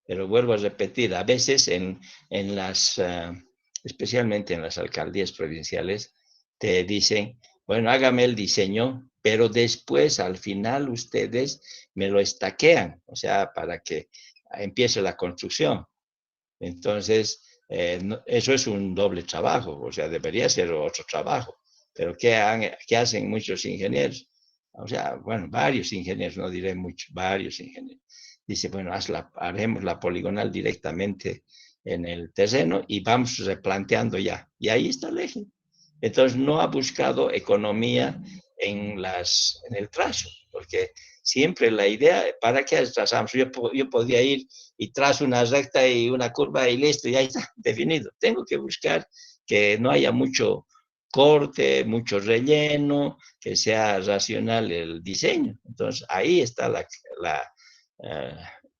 Pero vuelvo a repetir, a veces especialmente en las alcaldías provinciales, te dicen, bueno, hágame el diseño, pero después, al final, ustedes me lo estaquean, o sea, para que empiece la construcción. Entonces, eso es un doble trabajo, o sea, debería ser otro trabajo. Pero ¿qué hacen muchos ingenieros? O sea, bueno, varios ingenieros, no diré muchos, varios ingenieros. Dice, bueno, haremos la poligonal directamente en el terreno y vamos replanteando ya. Y ahí está el eje. Entonces, no ha buscado economía en el trazo, porque siempre la idea, ¿para qué trazamos? Yo podría ir y trazo una recta y una curva y listo, y ahí está, definido. Tengo que buscar que no haya mucho corte, mucho relleno, que sea racional el diseño. Entonces, ahí está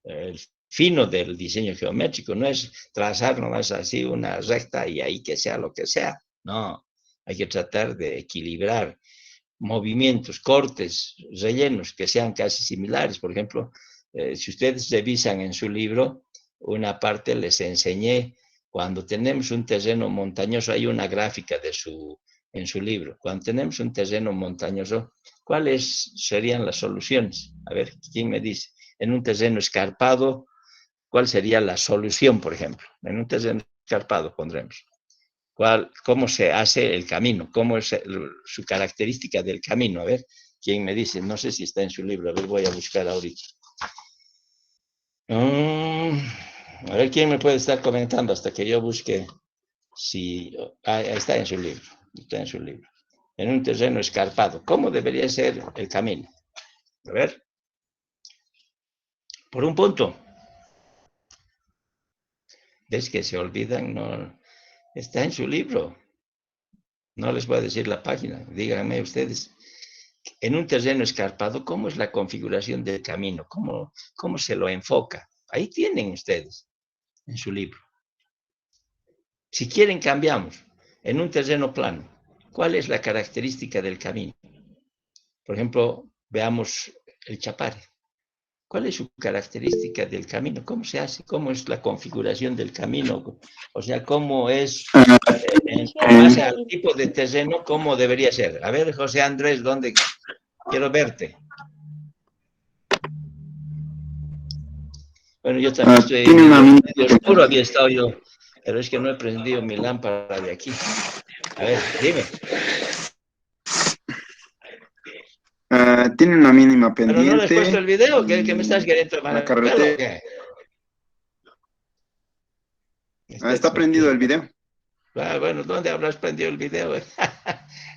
el fino del diseño geométrico. No es trazar nomás así una recta y ahí que sea lo que sea. No, hay que tratar de equilibrar movimientos, cortes, rellenos que sean casi similares. Por ejemplo, si ustedes revisan en su libro, una parte les enseñé, cuando tenemos un terreno montañoso, hay una gráfica en su libro. Cuando tenemos un terreno montañoso, ¿cuáles serían las soluciones? A ver, ¿quién me dice? En un terreno escarpado, ¿cuál sería la solución, por ejemplo? En un terreno escarpado pondremos. ¿Cómo se hace el camino? ¿Cómo es su característica del camino? A ver, ¿quién me dice? No sé si está en su libro. A ver, voy a buscar ahorita. A ver, ¿quién me puede estar comentando hasta que yo busque si... está en su libro. Está en su libro. En un terreno escarpado. ¿Cómo debería ser el camino? A ver. Por un punto. ¿Ves que se olvidan? No, está en su libro. No les voy a decir la página. Díganme ustedes. En un terreno escarpado, ¿cómo es la configuración del camino? ¿Cómo se lo enfoca? Ahí tienen ustedes. en su libro. Si quieren, cambiamos. En un terreno plano, ¿cuál es la característica del camino? Por ejemplo, veamos el Chapare. ¿Cuál es su característica del camino? ¿Cómo se hace? ¿Cómo es la configuración del camino? O sea, ¿cómo es, en base al tipo de terreno, cómo debería ser? A ver, José Andrés, ¿dónde? Quiero verte. Bueno, yo también estoy medio oscuro, había estado yo, pero es que no he prendido mi lámpara de aquí. A ver, dime. Tiene una mínima Pero no le has puesto pendiente. el video, ¿qué me estás queriendo tomar La el pelo, o carretera. qué? Está prendido el video. Ah, bueno, ¿dónde habrás prendido el video?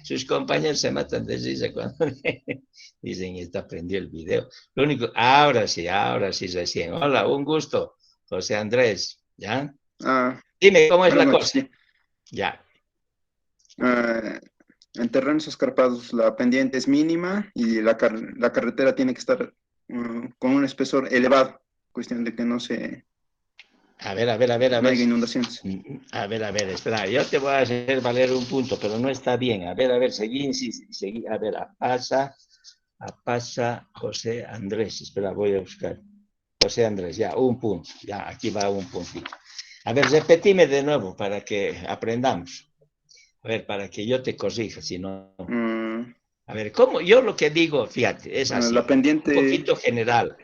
Sus compañeros se matan de risa cuando dicen está prendido el video. Lo único, ahora sí recién. Hola, un gusto, José Andrés, ¿ya? Dime, ¿cómo es la cosa? Sí. Ya. En terrenos escarpados la pendiente es mínima y la carretera tiene que estar con un espesor elevado, cuestión de que no se... A ver. No haya inundaciones. A ver, espera, yo te voy a hacer valer un punto, pero no está bien. A ver, seguí. A ver, pasa José Andrés. Espera, voy a buscar. José Andrés, ya, un punto. Ya, aquí va un puntito. A ver, repetime de nuevo para que aprendamos. A ver, para que yo te corrija, si no... A ver, ¿cómo? Yo lo que digo, fíjate, es así. La pendiente... Un poquito general.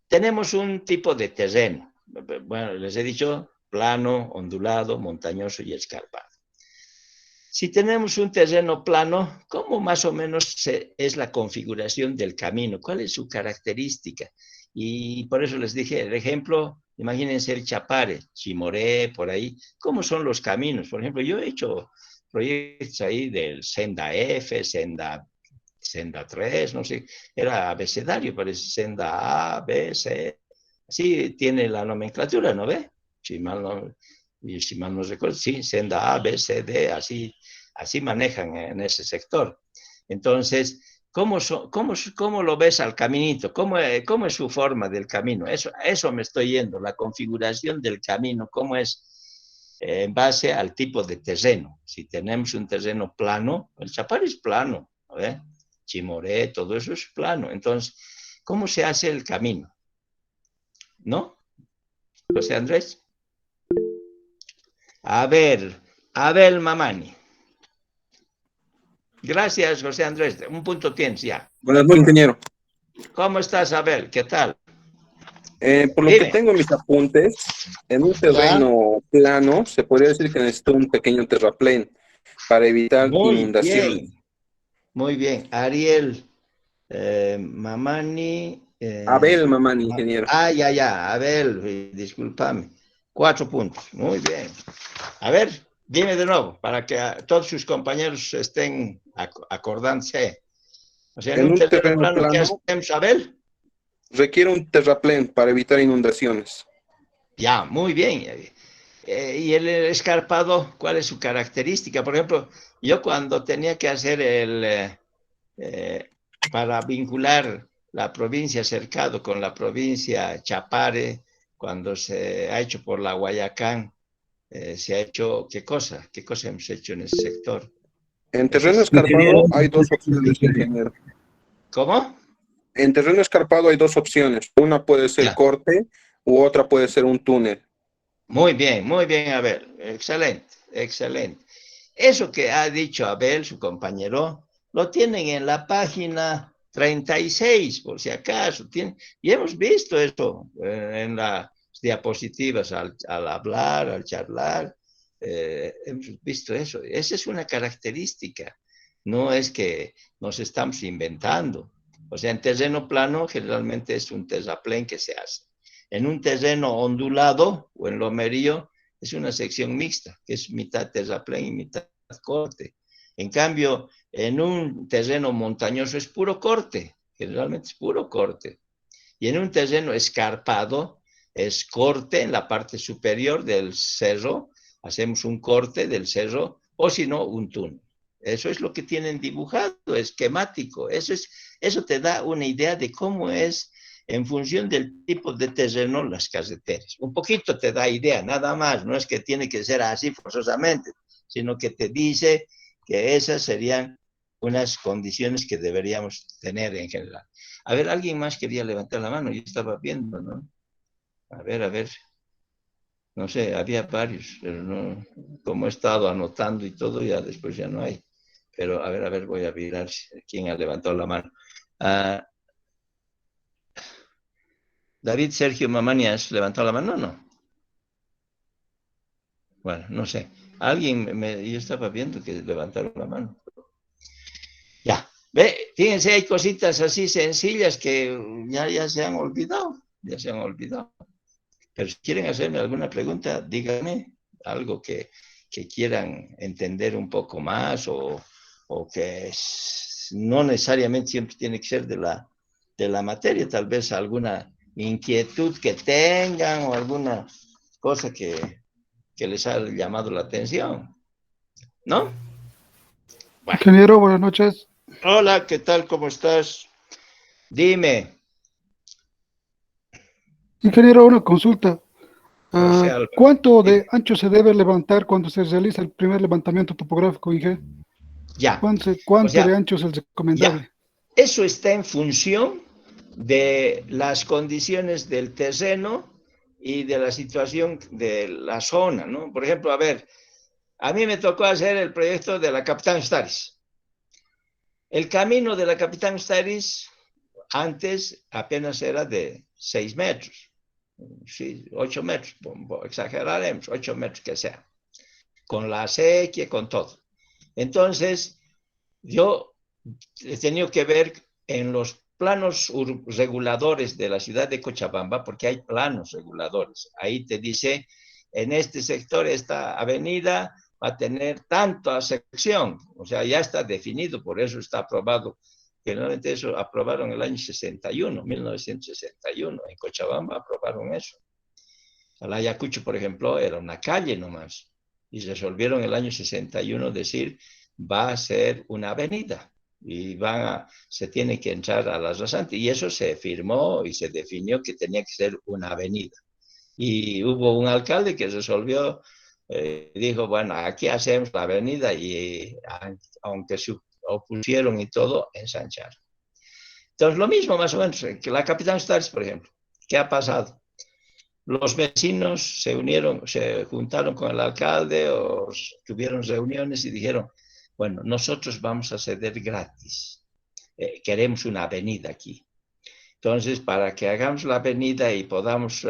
Tenemos un tipo de terreno. Bueno, les he dicho plano, ondulado, montañoso y escarpado. Si tenemos un terreno plano, ¿cómo más o menos es la configuración del camino? ¿Cuál es su característica? Y por eso les dije, el ejemplo, imagínense el Chapare, Chimoré, por ahí, ¿cómo son los caminos? Por ejemplo, yo he hecho proyectos ahí del Senda F, Senda 3, no sé, era abecedario, parece Senda A, B, C, así tiene la nomenclatura, ¿no ve? Si mal no recuerdo, sí, Senda A, B, C, D, así manejan en ese sector. Entonces, ¿cómo lo ves al caminito? ¿Cómo es su forma del camino? Eso me estoy yendo, la configuración del camino, ¿cómo es en base al tipo de terreno? Si tenemos un terreno plano, el Chapare es plano, ¿no ve? Chimoré, todo eso es plano. Entonces, ¿cómo se hace el camino? ¿No? José Andrés. A ver, Abel Mamani. Gracias, José Andrés. Un punto tienes ya. Buenas noches, ingeniero. ¿Cómo estás, Abel? ¿Qué tal? Por lo que tengo en mis apuntes, en un terreno plano, se podría decir que necesito un pequeño terraplén para evitar inundaciones. Muy bien. Ariel Mamani. Abel Mamani, ingeniero. Ya. Abel, discúlpame. 4 puntos. Muy bien. A ver, dime de nuevo, para que todos sus compañeros estén acordándose. O sea, en un terreno plano, ¿qué hacemos, Abel? Requiere un terraplén para evitar inundaciones. Ya, muy bien. Y el escarpado, ¿cuál es su característica? Por ejemplo, yo cuando tenía que hacer para vincular la provincia Cercado con la provincia Chapare, cuando se ha hecho por la Guayacán, se ha hecho, ¿qué cosa hemos hecho en ese sector? En terreno escarpado hay 2 opciones, ingeniero. ¿Cómo? En terreno escarpado hay 2 opciones. Una puede ser corte u otra puede ser un túnel. Muy bien, Abel. Excelente. Eso que ha dicho Abel, su compañero, lo tienen en la página 36, por si acaso. Y hemos visto eso en las diapositivas al hablar, al charlar. Hemos visto eso. Esa es una característica. No es que nos estamos inventando. O sea, en terreno plano generalmente es un terraplén que se hace. En un terreno ondulado o en lomerío es una sección mixta, que es mitad terraplén y mitad corte. En cambio, en un terreno montañoso es puro corte, generalmente es puro corte. Y en un terreno escarpado es corte en la parte superior del cerro, hacemos un corte del cerro, o si no, un túnel. Eso es lo que tienen dibujado, esquemático. Eso te da una idea de cómo es en función del tipo de terreno, las carreteras. Un poquito te da idea, nada más, no es que tiene que ser así forzosamente, sino que te dice que esas serían unas condiciones que deberíamos tener en general. A ver, alguien más quería levantar la mano, yo estaba viendo, ¿no? A ver. No sé, había varios, pero no, como he estado anotando y todo, ya después ya no hay. Pero a ver, voy a mirar quién ha levantado la mano. David Sergio Mamanias, ¿levantó la mano o no? Bueno, no sé. Yo estaba viendo que levantaron la mano. Ya, ve, fíjense, hay cositas así sencillas que ya se han olvidado, Pero si quieren hacerme alguna pregunta, díganme algo que quieran entender un poco más o que no necesariamente siempre tiene que ser de la materia, tal vez alguna inquietud que tengan o alguna cosa que les ha llamado la atención, ¿no? Bueno. Ingeniero, buenas noches. Hola, ¿qué tal? ¿Cómo estás? Dime. Ingeniero, una consulta. José Álvaro. ¿Cuánto de ancho se debe levantar cuando se realiza el primer levantamiento topográfico, Inge? Ya. ¿Cuánto de ancho es el recomendable? Ya. Eso está en función de las condiciones del terreno y de la situación de la zona, ¿no? Por ejemplo, a ver, a mí me tocó hacer el proyecto de la Capitán Staris. El camino de la Capitán Staris antes apenas era de 6 metros, sí, 8 metros, exageraremos, 8 metros que sea, con la acequia, con todo. Entonces, yo he tenido que ver en los planos reguladores de la ciudad de Cochabamba, porque hay planos reguladores. Ahí te dice, en este sector, esta avenida va a tener tanta sección. O sea, ya está definido, por eso está aprobado. Generalmente eso aprobaron el año 61, 1961. En Cochabamba aprobaron eso. El Ayacucho, por ejemplo, era una calle nomás. Y resolvieron el año 61 decir, va a ser una avenida y se tiene que entrar a las rasantes. Y eso se firmó y se definió que tenía que ser una avenida. Y hubo un alcalde que resolvió, dijo, bueno, aquí hacemos la avenida y aunque se opusieron y todo, ensanchar. Entonces, lo mismo más o menos que la Capitán Staris, por ejemplo. ¿Qué ha pasado? Los vecinos se unieron, se juntaron con el alcalde o tuvieron reuniones y dijeron, bueno, nosotros vamos a ceder gratis. Queremos una avenida aquí. Entonces, para que hagamos la avenida y podamos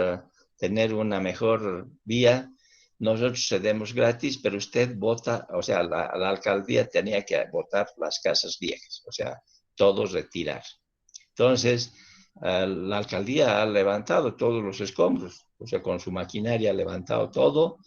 tener una mejor vía, nosotros cedemos gratis, pero usted vota, o sea, la alcaldía tenía que votar las casas viejas, o sea, todos retirar. Entonces, la alcaldía ha levantado todos los escombros, o sea, con su maquinaria ha levantado todo,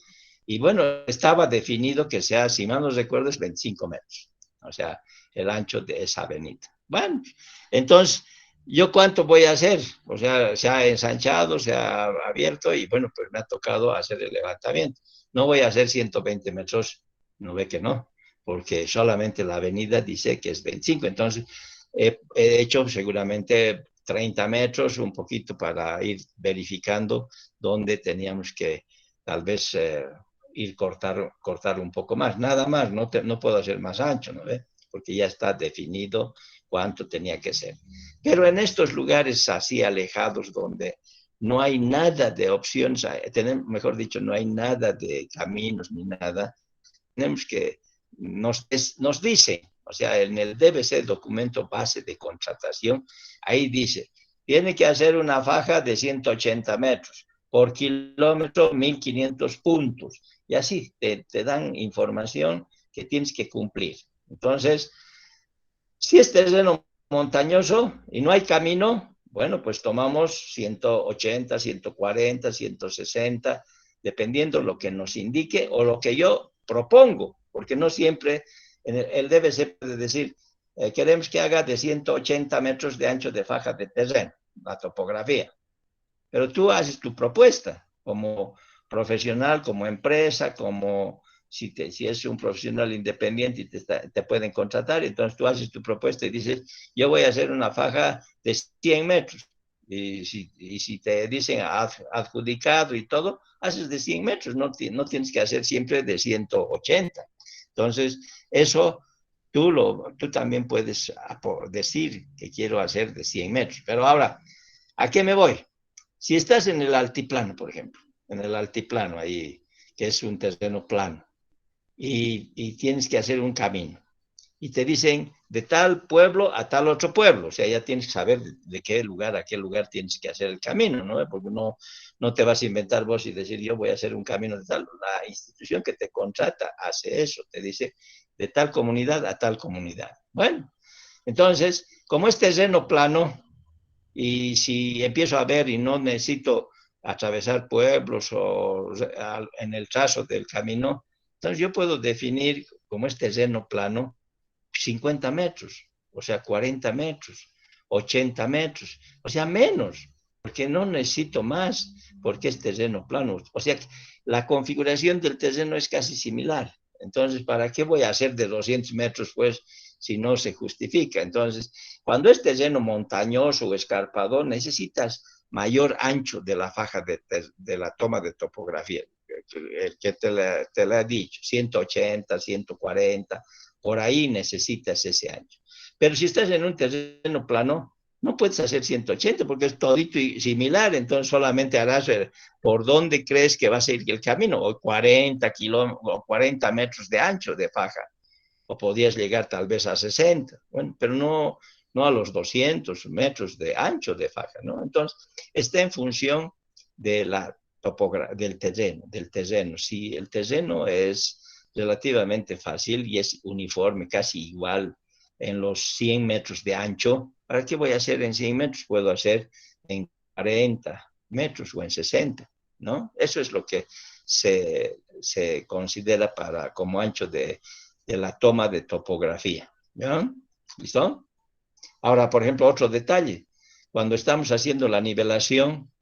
y bueno, estaba definido que sea, si mal no recuerdo, es 25 metros, o sea, el ancho de esa avenida. Bueno, entonces, ¿yo cuánto voy a hacer? O sea, se ha ensanchado, se ha abierto, y bueno, pues me ha tocado hacer el levantamiento. No voy a hacer 120 metros, no ve que no, porque solamente la avenida dice que es 25, entonces he hecho seguramente 30 metros, un poquito para ir verificando dónde teníamos que tal vez ir cortar un poco más, nada más, no puedo hacer más ancho, ¿no ve? Porque ya está definido cuánto tenía que ser. Pero en estos lugares así alejados donde no hay nada de opciones, mejor dicho, no hay nada de caminos ni nada, tenemos que, nos dice, o sea, en el DBC, documento base de contratación, ahí dice, tiene que hacer una faja de 180 metros, por kilómetro 1.500 puntos, y así te dan información que tienes que cumplir. Entonces, si es terreno montañoso y no hay camino, bueno, pues tomamos 180, 140, 160, dependiendo lo que nos indique o lo que yo propongo, porque no siempre el DBC puede decir, queremos que haga de 180 metros de ancho de faja de terreno, la topografía. Pero tú haces tu propuesta como profesional, como empresa, como si es un profesional independiente y te pueden contratar, entonces tú haces tu propuesta y dices, yo voy a hacer una faja de 100 metros. Y si te dicen adjudicado y todo, haces de 100 metros, no tienes que hacer siempre de 180. Entonces, eso tú también puedes decir que quiero hacer de 100 metros. Pero ahora, ¿a qué me voy? Si estás en el altiplano, por ejemplo, en el altiplano ahí, que es un terreno plano, y tienes que hacer un camino, y te dicen de tal pueblo a tal otro pueblo, o sea, ya tienes que saber de qué lugar a qué lugar tienes que hacer el camino, ¿no? Porque no te vas a inventar vos y decir, yo voy a hacer un camino de tal. La institución que te contrata hace eso, te dice de tal comunidad a tal comunidad. Bueno, entonces, como es terreno plano, y si empiezo a ver y no necesito atravesar pueblos o en el trazo del camino, entonces yo puedo definir, como es terreno plano, 50 metros, o sea, 40 metros, 80 metros, o sea, menos, porque no necesito más, porque es terreno plano. O sea, la configuración del terreno es casi similar. Entonces, ¿para qué voy a hacer de 200 metros, pues, si no se justifica? Entonces, cuando es terreno montañoso o escarpado, necesitas mayor ancho de la faja de la toma de topografía, el que te la he dicho, 180, 140, por ahí necesitas ese ancho. Pero si estás en un terreno plano, no puedes hacer 180 porque es todito similar, entonces solamente harás por dónde crees que va a ser el camino, o 40 o 40 metros de ancho de faja, o podías llegar tal vez a 60, bueno, pero no a los 200 metros de ancho de faja, ¿no? Entonces, está en función de del terreno. Si el terreno es relativamente fácil y es uniforme, casi igual en los 100 metros de ancho, ¿para qué voy a hacer en 100 metros? Puedo hacer en 40 metros o en 60, ¿no? Eso es lo que se considera como ancho de la toma de topografía, ¿ya? ¿Listo? Ahora, por ejemplo, otro detalle. Cuando estamos haciendo la nivelación,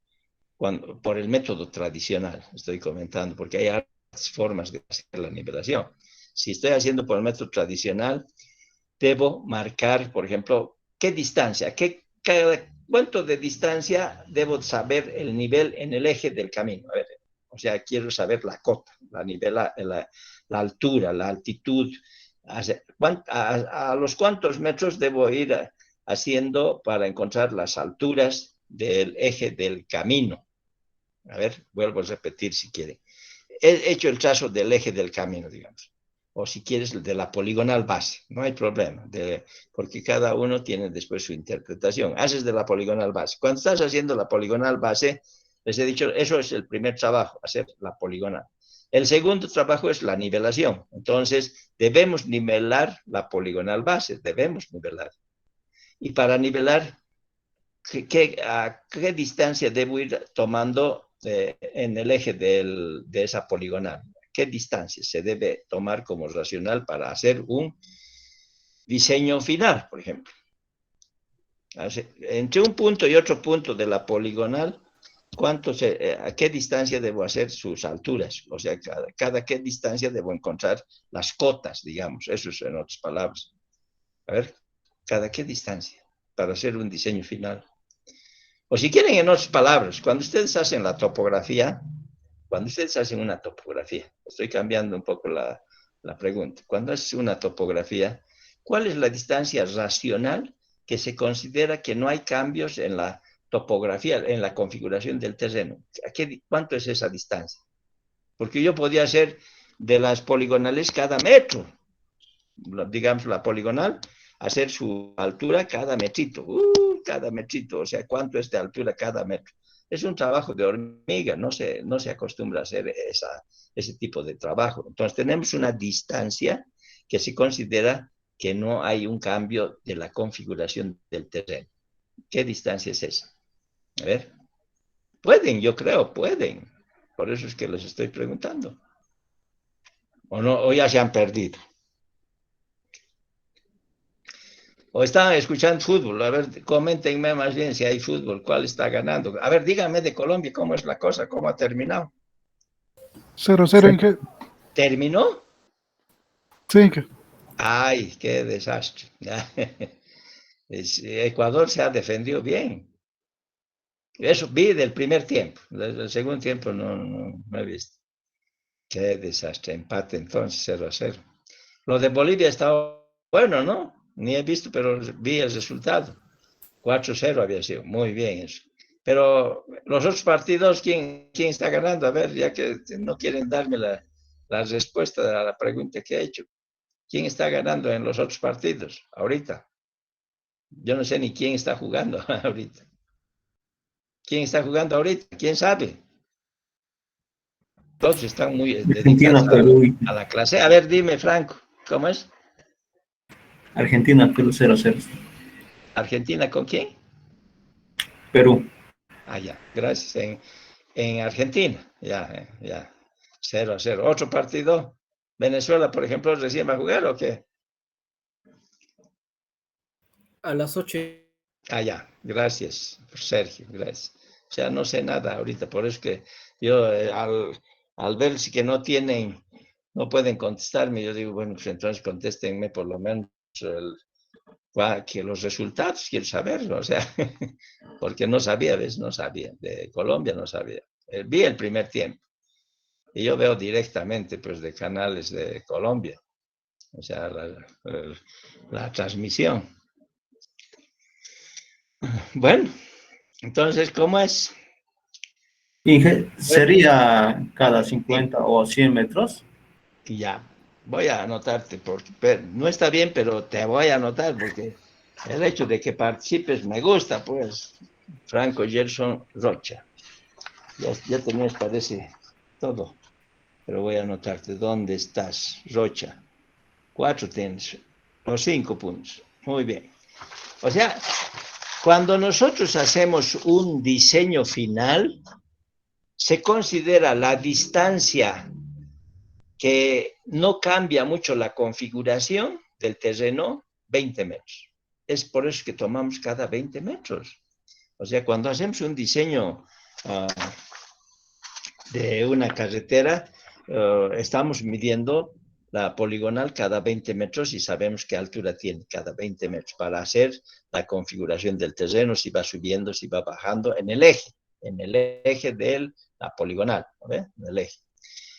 por el método tradicional, estoy comentando, porque hay otras formas de hacer la nivelación. Si estoy haciendo por el método tradicional, debo marcar, por ejemplo, qué distancia, cuánto de distancia debo saber el nivel en el eje del camino. A ver, o sea, quiero saber la cota, la altura, la altitud, a los cuántos metros debo ir haciendo para encontrar las alturas del eje del camino. A ver, vuelvo a repetir si quieren. He hecho el trazo del eje del camino, digamos. O si quieres, de la poligonal base. No hay problema, porque cada uno tiene después su interpretación. Haces de la poligonal base. Cuando estás haciendo la poligonal base, les he dicho, eso es el primer trabajo, hacer la poligonal. El segundo trabajo es la nivelación. Entonces, debemos nivelar la poligonal base, debemos nivelar. Y para nivelar, ¿a qué distancia debo ir tomando en el eje de esa poligonal? ¿Qué distancia se debe tomar como racional para hacer un diseño final, por ejemplo? Entre un punto y otro punto de la poligonal, ¿a qué distancia debo hacer sus alturas? O sea, cada qué distancia debo encontrar las cotas, digamos, eso es en otras palabras. A ver, ¿cada qué distancia para hacer un diseño final? O si quieren, en otras palabras, cuando ustedes hacen la topografía, cuando ustedes hacen una topografía, estoy cambiando un poco la pregunta, cuando haces una topografía, ¿cuál es la distancia racional que se considera que no hay cambios en la topografía, en la configuración del terreno? ¿Cuánto es esa distancia? Porque yo podía hacer de las poligonales cada metro, digamos la poligonal, hacer su altura cada metrito, o sea, ¿cuánto es de altura cada metro? Es un trabajo de hormiga, no se acostumbra a hacer ese tipo de trabajo. Entonces tenemos una distancia que se considera que no hay un cambio de la configuración del terreno. ¿Qué distancia es esa? A ver. Pueden, yo creo, pueden. Por eso es que les estoy preguntando. ¿O no? ¿O ya se han perdido? ¿O están escuchando fútbol? A ver, coméntenme más bien si hay fútbol, cuál está ganando. A ver, díganme de Colombia, ¿cómo es la cosa? ¿Cómo ha terminado? 0-0, Inge. ¿Terminó? Sí, Inge. Ay, qué desastre. Ecuador se ha defendido bien. Eso vi del primer tiempo. Del segundo tiempo no he visto. Qué desastre. Empate entonces 0-0. Lo de Bolivia estaba bueno, ¿no? Ni he visto, pero vi el resultado. 4-0 había sido. Muy bien eso. Pero los otros partidos, ¿quién está ganando? A ver, ya que no quieren darme la respuesta a la pregunta que he hecho. ¿Quién está ganando en los otros partidos ahorita? Yo no sé ni quién está jugando ahorita. ¿Quién está jugando ahorita? ¿Quién sabe? Todos están muy Argentina, dedicados Perú. a la clase. A ver, dime, Franco, ¿cómo es? Argentina, Perú 0-0. ¿Argentina con quién? Perú. Ah, ya, gracias. En Argentina, ya. 0-0. Otro partido. Venezuela, por ejemplo, recién va a jugar, ¿o qué? A las 8. Ah, ya, gracias, Sergio, gracias. O sea, no sé nada ahorita, por eso que yo al ver si que no pueden contestarme, yo digo, bueno, pues entonces contéstenme por lo menos que los resultados, quiero saberlo, o sea, porque no sabía, ¿ves? No sabía, de Colombia no sabía. Vi el primer tiempo y yo veo directamente, pues, de canales de Colombia, o sea, la transmisión. Bueno, entonces, ¿cómo es? Inge, ¿sería cada 50 o 100 metros? Ya, voy a anotarte, porque no está bien, pero te voy a anotar, porque el hecho de que participes me gusta, pues. Franco Gerson Rocha. Ya tenías, parece, todo, pero voy a anotarte. ¿Dónde estás, Rocha? 4 tienes, o 5 puntos. Muy bien. O sea, cuando nosotros hacemos un diseño final, se considera la distancia que no cambia mucho la configuración del terreno, 20 metros. Es por eso que tomamos cada 20 metros. O sea, cuando hacemos un diseño de una carretera, estamos midiendo la poligonal cada 20 metros y sabemos qué altura tiene cada 20 metros para hacer la configuración del terreno, si va subiendo, si va bajando, en el eje de la poligonal, ¿no ve? En el eje.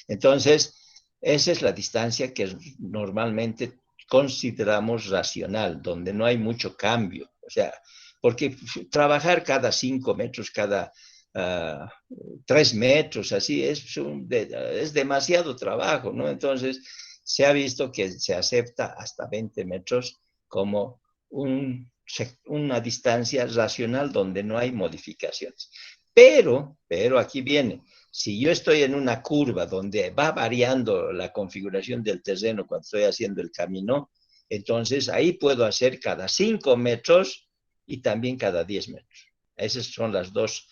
Entonces, esa es la distancia que normalmente consideramos racional, donde no hay mucho cambio. O sea, porque trabajar cada 5 metros, cada 3 metros, así, es demasiado trabajo, ¿no? Entonces, se ha visto que se acepta hasta 20 metros como una distancia racional donde no hay modificaciones. Pero aquí viene, si yo estoy en una curva donde va variando la configuración del terreno cuando estoy haciendo el camino, entonces ahí puedo hacer cada 5 metros y también cada 10 metros. Esas son las dos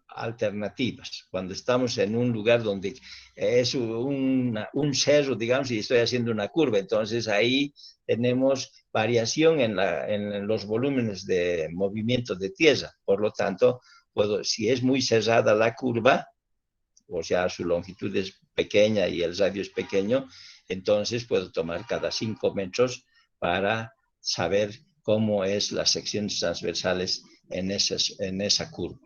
alternativas. Cuando estamos en un lugar donde es un cerro, digamos, y estoy haciendo una curva, entonces ahí tenemos variación en los volúmenes de movimiento de tierra. Por lo tanto, si es muy cerrada la curva, o sea, su longitud es pequeña y el radio es pequeño, entonces puedo tomar cada 5 metros para saber cómo es las secciones transversales en esa curva.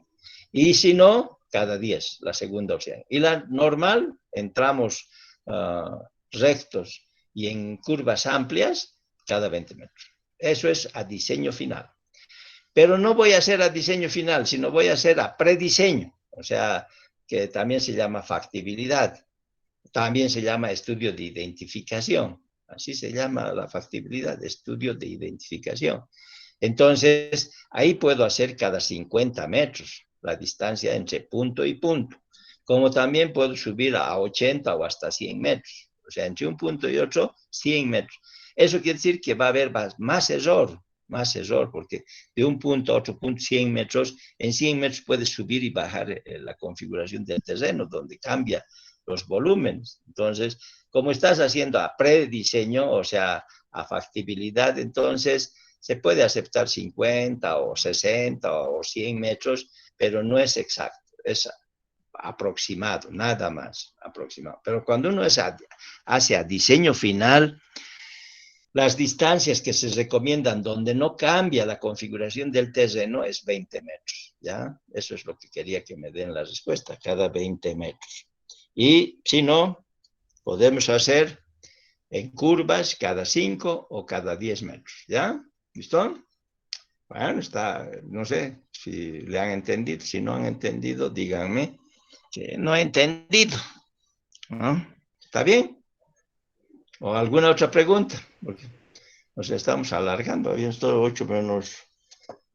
Y si no, cada 10, la segunda opción. Y la normal, en tramos rectos y en curvas amplias, cada 20 metros. Eso es a diseño final. Pero no voy a hacer a diseño final, sino voy a hacer a prediseño, o sea, que también se llama factibilidad, también se llama estudio de identificación, así se llama la factibilidad, estudio de identificación. Entonces, ahí puedo hacer cada 50 metros, la distancia entre punto y punto, como también puedo subir a 80 o hasta 100 metros, o sea, entre un punto y otro, 100 metros. Eso quiere decir que va a haber más error, porque de un punto a otro punto, 100 metros, en 100 metros puedes subir y bajar la configuración del terreno, donde cambia los volúmenes. Entonces, como estás haciendo a prediseño, o sea, a factibilidad, entonces se puede aceptar 50 o 60 o 100 metros, pero no es exacto, es aproximado, nada más aproximado. Pero cuando uno hace a diseño final, Las distancias que se recomiendan donde no cambia la configuración del terreno es 20 metros, ¿ya? Eso es lo que quería que me den la respuesta, cada 20 metros. Y si no, podemos hacer en curvas cada 5 o cada 10 metros, ¿ya? ¿Listo? Bueno, está, no sé si le han entendido, si no han entendido, díganme que no he entendido, ¿no? ¿Está bien? ¿O alguna otra pregunta? Porque nos estamos alargando, habían estado 8 menos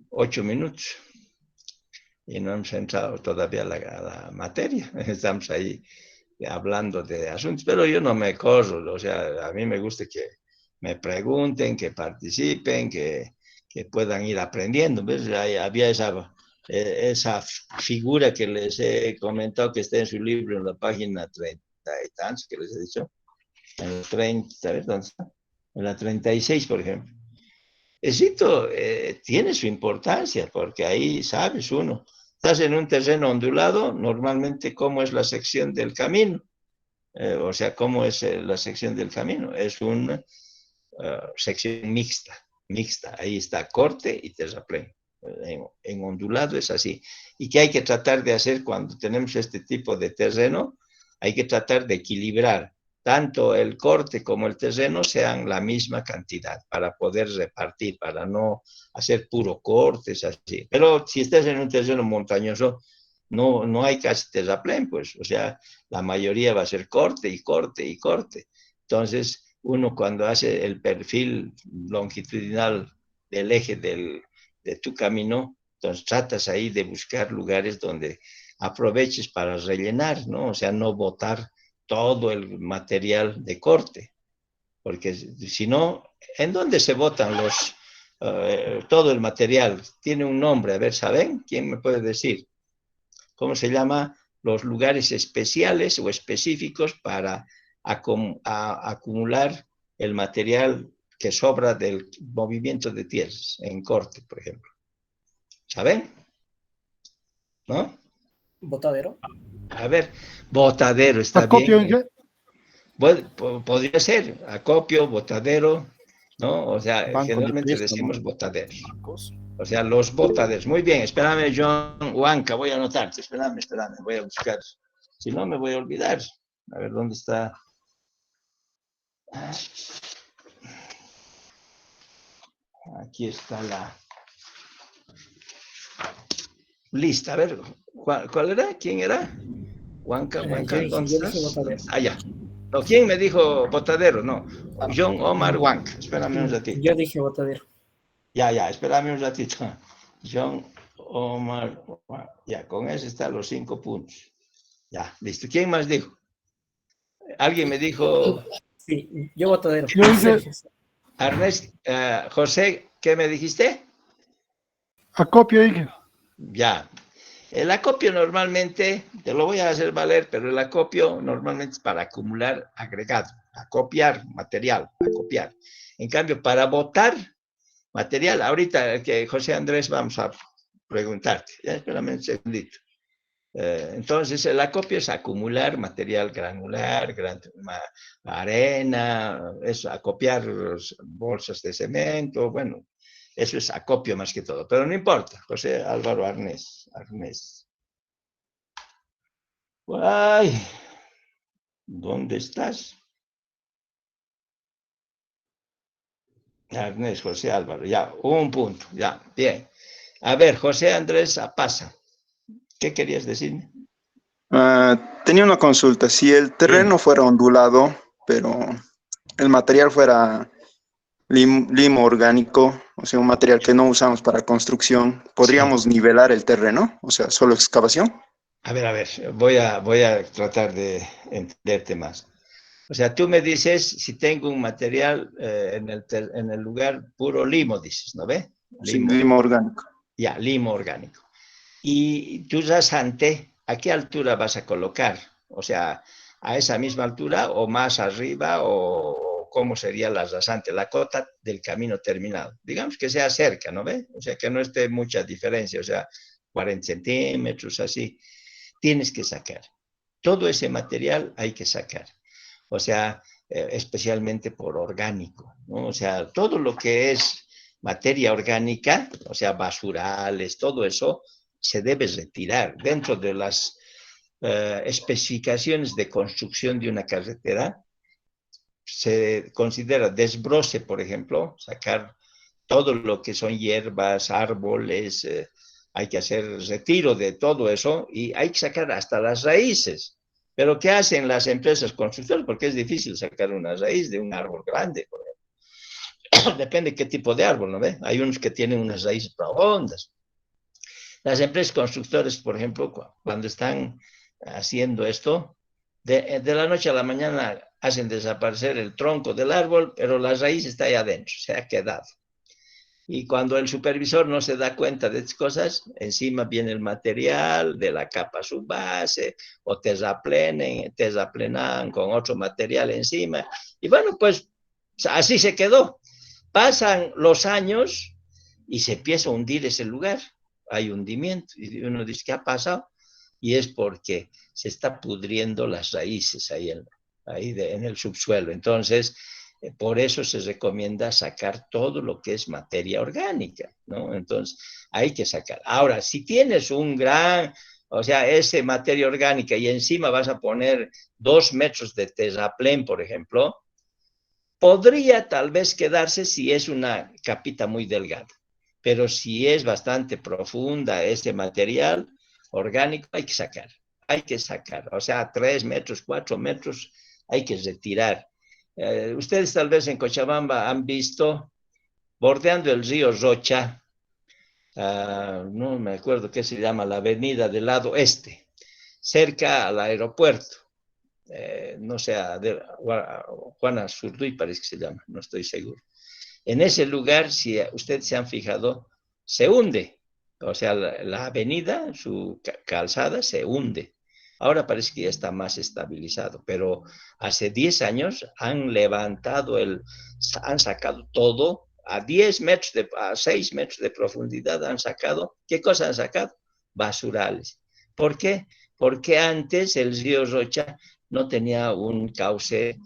8 minutos y no hemos entrado todavía a la materia. Estamos ahí hablando de asuntos, pero yo no me corro, o sea, a mí me gusta que me pregunten, que participen, que puedan ir aprendiendo. ¿Ves? Había esa figura que les he comentado que está en su libro en la página 30 y tantos, que les he dicho, en el 30, ¿sabes dónde está? En la 36, por ejemplo. Esto tiene su importancia, porque ahí sabes uno, estás en un terreno ondulado, normalmente cómo es la sección del camino, o sea, cómo es la sección del camino, es una sección mixta, ahí está corte y terraplén. En ondulado es así. ¿Y qué hay que tratar de hacer cuando tenemos este tipo de terreno? Hay que tratar de equilibrar tanto el corte como el terreno sean la misma cantidad para poder repartir, para no hacer puro cortes así. Pero si estás en un terreno montañoso, no hay casi terraplén, pues, o sea, la mayoría va a ser corte y corte y corte. Entonces, uno cuando hace el perfil longitudinal del eje de tu camino, entonces tratas ahí de buscar lugares donde aproveches para rellenar, ¿no? O sea, no botar todo el material de corte, porque si no, ¿en dónde se botan todo el material? Tiene un nombre, a ver, ¿saben? ¿Quién me puede decir? ¿Cómo se llama? Los lugares especiales o específicos para acumular el material que sobra del movimiento de tierras, en corte, por ejemplo. ¿Saben? ¿No? ¿Botadero? A ver, botadero, está Acopio, bien. Podría ser acopio, botadero, ¿no? O sea, generalmente decimos botaderos. O sea, los botaderos. Muy bien, espérame, John Huanca, voy a anotarte. Espérame, voy a buscar. Si no, me voy a olvidar. A ver, ¿dónde está? Aquí está la lista. A ver, ¿cuál era? ¿Quién era? Huanca, ¿dónde estás? Ya. No, ¿quién me dijo botadero? No, John Omar Huanca. Espérame un ratito. Yo dije botadero. Ya, espérame un ratito. John Omar, ya, con eso están los 5 puntos. Ya, listo. ¿Quién más dijo? ¿Alguien me dijo? Sí, yo botadero. Yo dije Ernest, José, ¿qué me dijiste? acopio, dije. Ya. El acopio normalmente, te lo voy a hacer valer, pero el acopio normalmente es para acumular agregado, acopiar material, acopiar. En cambio, para botar material, ahorita que José Andrés vamos a preguntarte, ya espérame un segundito. Entonces, el acopio es acumular material granular, arena, es acopiar bolsas de cemento, bueno, eso es acopio más que todo, pero no importa. José Álvaro Arnés. Ay, ¿dónde estás? Arnés, José Álvaro, ya, un punto, ya, bien. A ver, José Andrés Apaza, ¿qué querías decirme? Tenía una consulta. Si el terreno fuera ondulado, pero el material fuera limo orgánico, o sea, un material que no usamos para construcción, ¿podríamos nivelar el terreno? O sea, solo excavación. A ver, voy a tratar de entenderte más. O sea, tú me dices si tengo un material en el lugar puro limo, dices, ¿no ves? Limo orgánico. Ya, limo orgánico. Y tú rasante, ¿a qué altura vas a colocar? O sea, ¿a esa misma altura o más arriba o cómo sería la rasante, la cota del camino terminado? Digamos que sea cerca, ¿no ves? O sea, que no esté mucha diferencia, o sea, 40 centímetros, así. Tienes que sacar. Todo ese material hay que sacar. O sea, especialmente por orgánico, ¿no? O sea, todo lo que es materia orgánica, o sea, basurales, todo eso, se debe retirar dentro de las especificaciones de construcción de una carretera. Se considera desbroce, por ejemplo, sacar todo lo que son hierbas, árboles, hay que hacer retiro de todo eso y hay que sacar hasta las raíces. Pero ¿qué hacen las empresas constructoras? Porque es difícil sacar una raíz de un árbol grande, por ejemplo. Depende qué tipo de árbol, ¿no ve? Hay unos que tienen unas raíces profundas. Las empresas constructoras, por ejemplo, cuando están haciendo esto, de la noche a la mañana hacen desaparecer el tronco del árbol, pero la raíz está ahí adentro, se ha quedado. Y cuando el supervisor no se da cuenta de estas cosas, encima viene el material de la capa subbase, o terraplenan con otro material encima. Y bueno, pues así se quedó. Pasan los años y se empieza a hundir ese lugar. Hay hundimiento. Y uno dice, ¿qué ha pasado? Y es porque se está pudriendo las raíces ahí en el subsuelo. Entonces, por eso se recomienda sacar todo lo que es materia orgánica, ¿no? Entonces, hay que sacar. Ahora, si tienes o sea, ese materia orgánica y encima vas a poner 2 metros de terraplén, por ejemplo, podría tal vez quedarse si es una capita muy delgada. Pero si es bastante profunda ese material orgánico, hay que sacar. Hay que sacar. O sea, 3 metros, 4 metros, hay que retirar. Ustedes tal vez en Cochabamba han visto, bordeando el río Rocha, no me acuerdo qué se llama, la avenida del lado este, cerca al aeropuerto, no sé, Juana Zurduy parece que se llama, no estoy seguro. En ese lugar, si ustedes se han fijado, se hunde, o sea, la avenida, su calzada se hunde. Ahora parece que ya está más estabilizado, pero hace 10 años han levantado han sacado todo a 10 metros, a 6 metros de profundidad han sacado. ¿Qué cosa han sacado? Basurales. ¿Por qué? Porque antes el río Rocha no tenía un cauce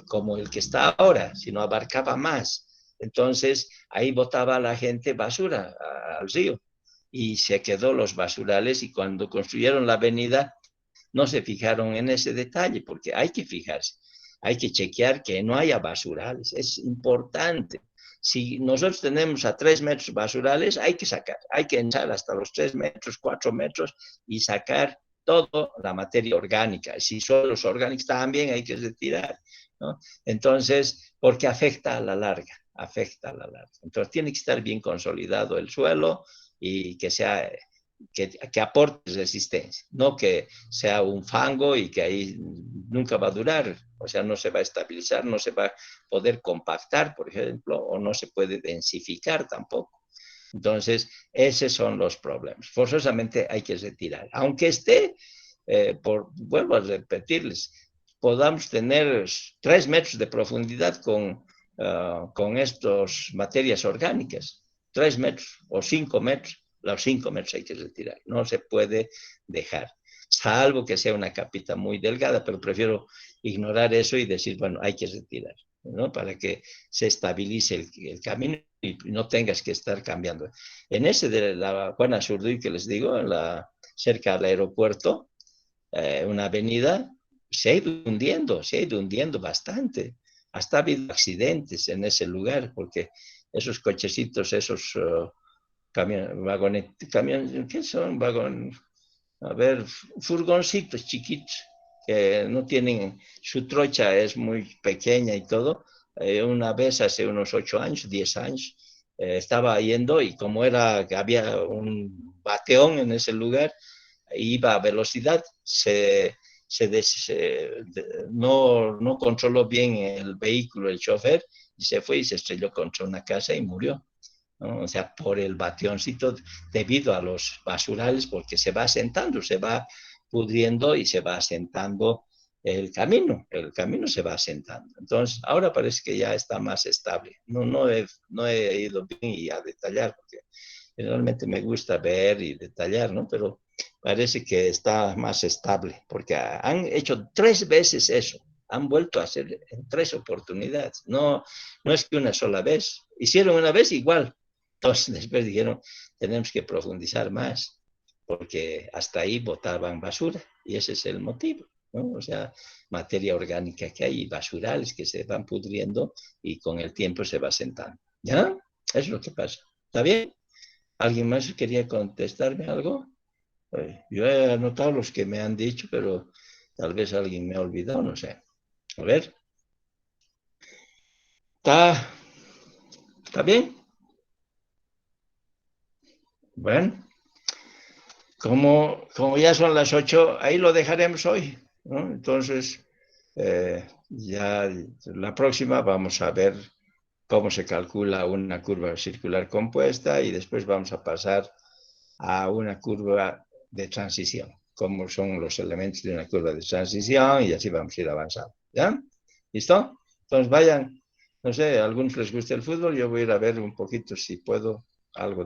como el que está ahora, sino abarcaba más. Entonces, ahí botaba la gente basura al río y se quedó los basurales y cuando construyeron la avenida no se fijaron en ese detalle porque hay que fijarse, hay que chequear que no haya basurales, es importante. Si nosotros tenemos a 3 metros basurales, hay que sacar, hay que entrar hasta los 3 metros, 4 metros y sacar toda la materia orgánica. Si son los orgánicos también hay que retirar, ¿no? Entonces, porque afecta a la larga. Entonces, tiene que estar bien consolidado el suelo y que aporte resistencia, no que sea un fango y que ahí nunca va a durar, o sea, no se va a estabilizar, no se va a poder compactar, por ejemplo, o no se puede densificar tampoco. Entonces, esos son los problemas. Forzosamente hay que retirar. Aunque esté, vuelvo a repetirles, podamos tener 3 metros de profundidad con estas materias orgánicas, 3 metros o 5 metros, los 5 metros hay que retirar, no se puede dejar, salvo que sea una capita muy delgada, pero prefiero ignorar eso y decir, bueno, hay que retirar, ¿no? Para que se estabilice el camino y no tengas que estar cambiando. En ese de la Juana Zurduy que les digo, cerca del aeropuerto, una avenida, se ha ido hundiendo bastante. Hasta ha habido accidentes en ese lugar, porque esos cochecitos, esos ¿qué son? Furgoncitos chiquitos, que no tienen, su trocha es muy pequeña y todo. Una vez hace unos 8 años, 10 años, estaba yendo y como había un bateón en ese lugar, iba a velocidad, no controló bien el vehículo, el chofer, y se fue y se estrelló contra una casa y murió, ¿no? O sea, por el bateoncito debido a los basurales, porque se va asentando, se va pudriendo y se va asentando el camino se va asentando. Entonces, ahora parece que ya está más estable. No he ido bien y a detallar, porque realmente me gusta ver y detallar, ¿no? Pero parece que está más estable, porque han hecho 3 veces eso. Han vuelto a hacer en 3 oportunidades. No es que una sola vez. Hicieron una vez igual. Entonces después dijeron, tenemos que profundizar más, porque hasta ahí botaban basura, y ese es el motivo, ¿no? O sea, materia orgánica que hay, y basurales que se van pudriendo y con el tiempo se va sentando. ¿Ya? Es lo que pasa. ¿Está bien? ¿Alguien más quería contestarme algo? Yo he anotado los que me han dicho, pero tal vez alguien me ha olvidado, no sé. A ver. ¿Está bien? Bueno, como ya son las 8, ahí lo dejaremos hoy, ¿no? Entonces, ya la próxima vamos a ver cómo se calcula una curva circular compuesta y después vamos a pasar a una curva de transición, cómo son los elementos de una curva de transición, y así vamos a ir avanzando. ¿Ya? ¿Listo? Entonces vayan, no sé, a algunos les gusta el fútbol, yo voy a ir a ver un poquito si puedo algo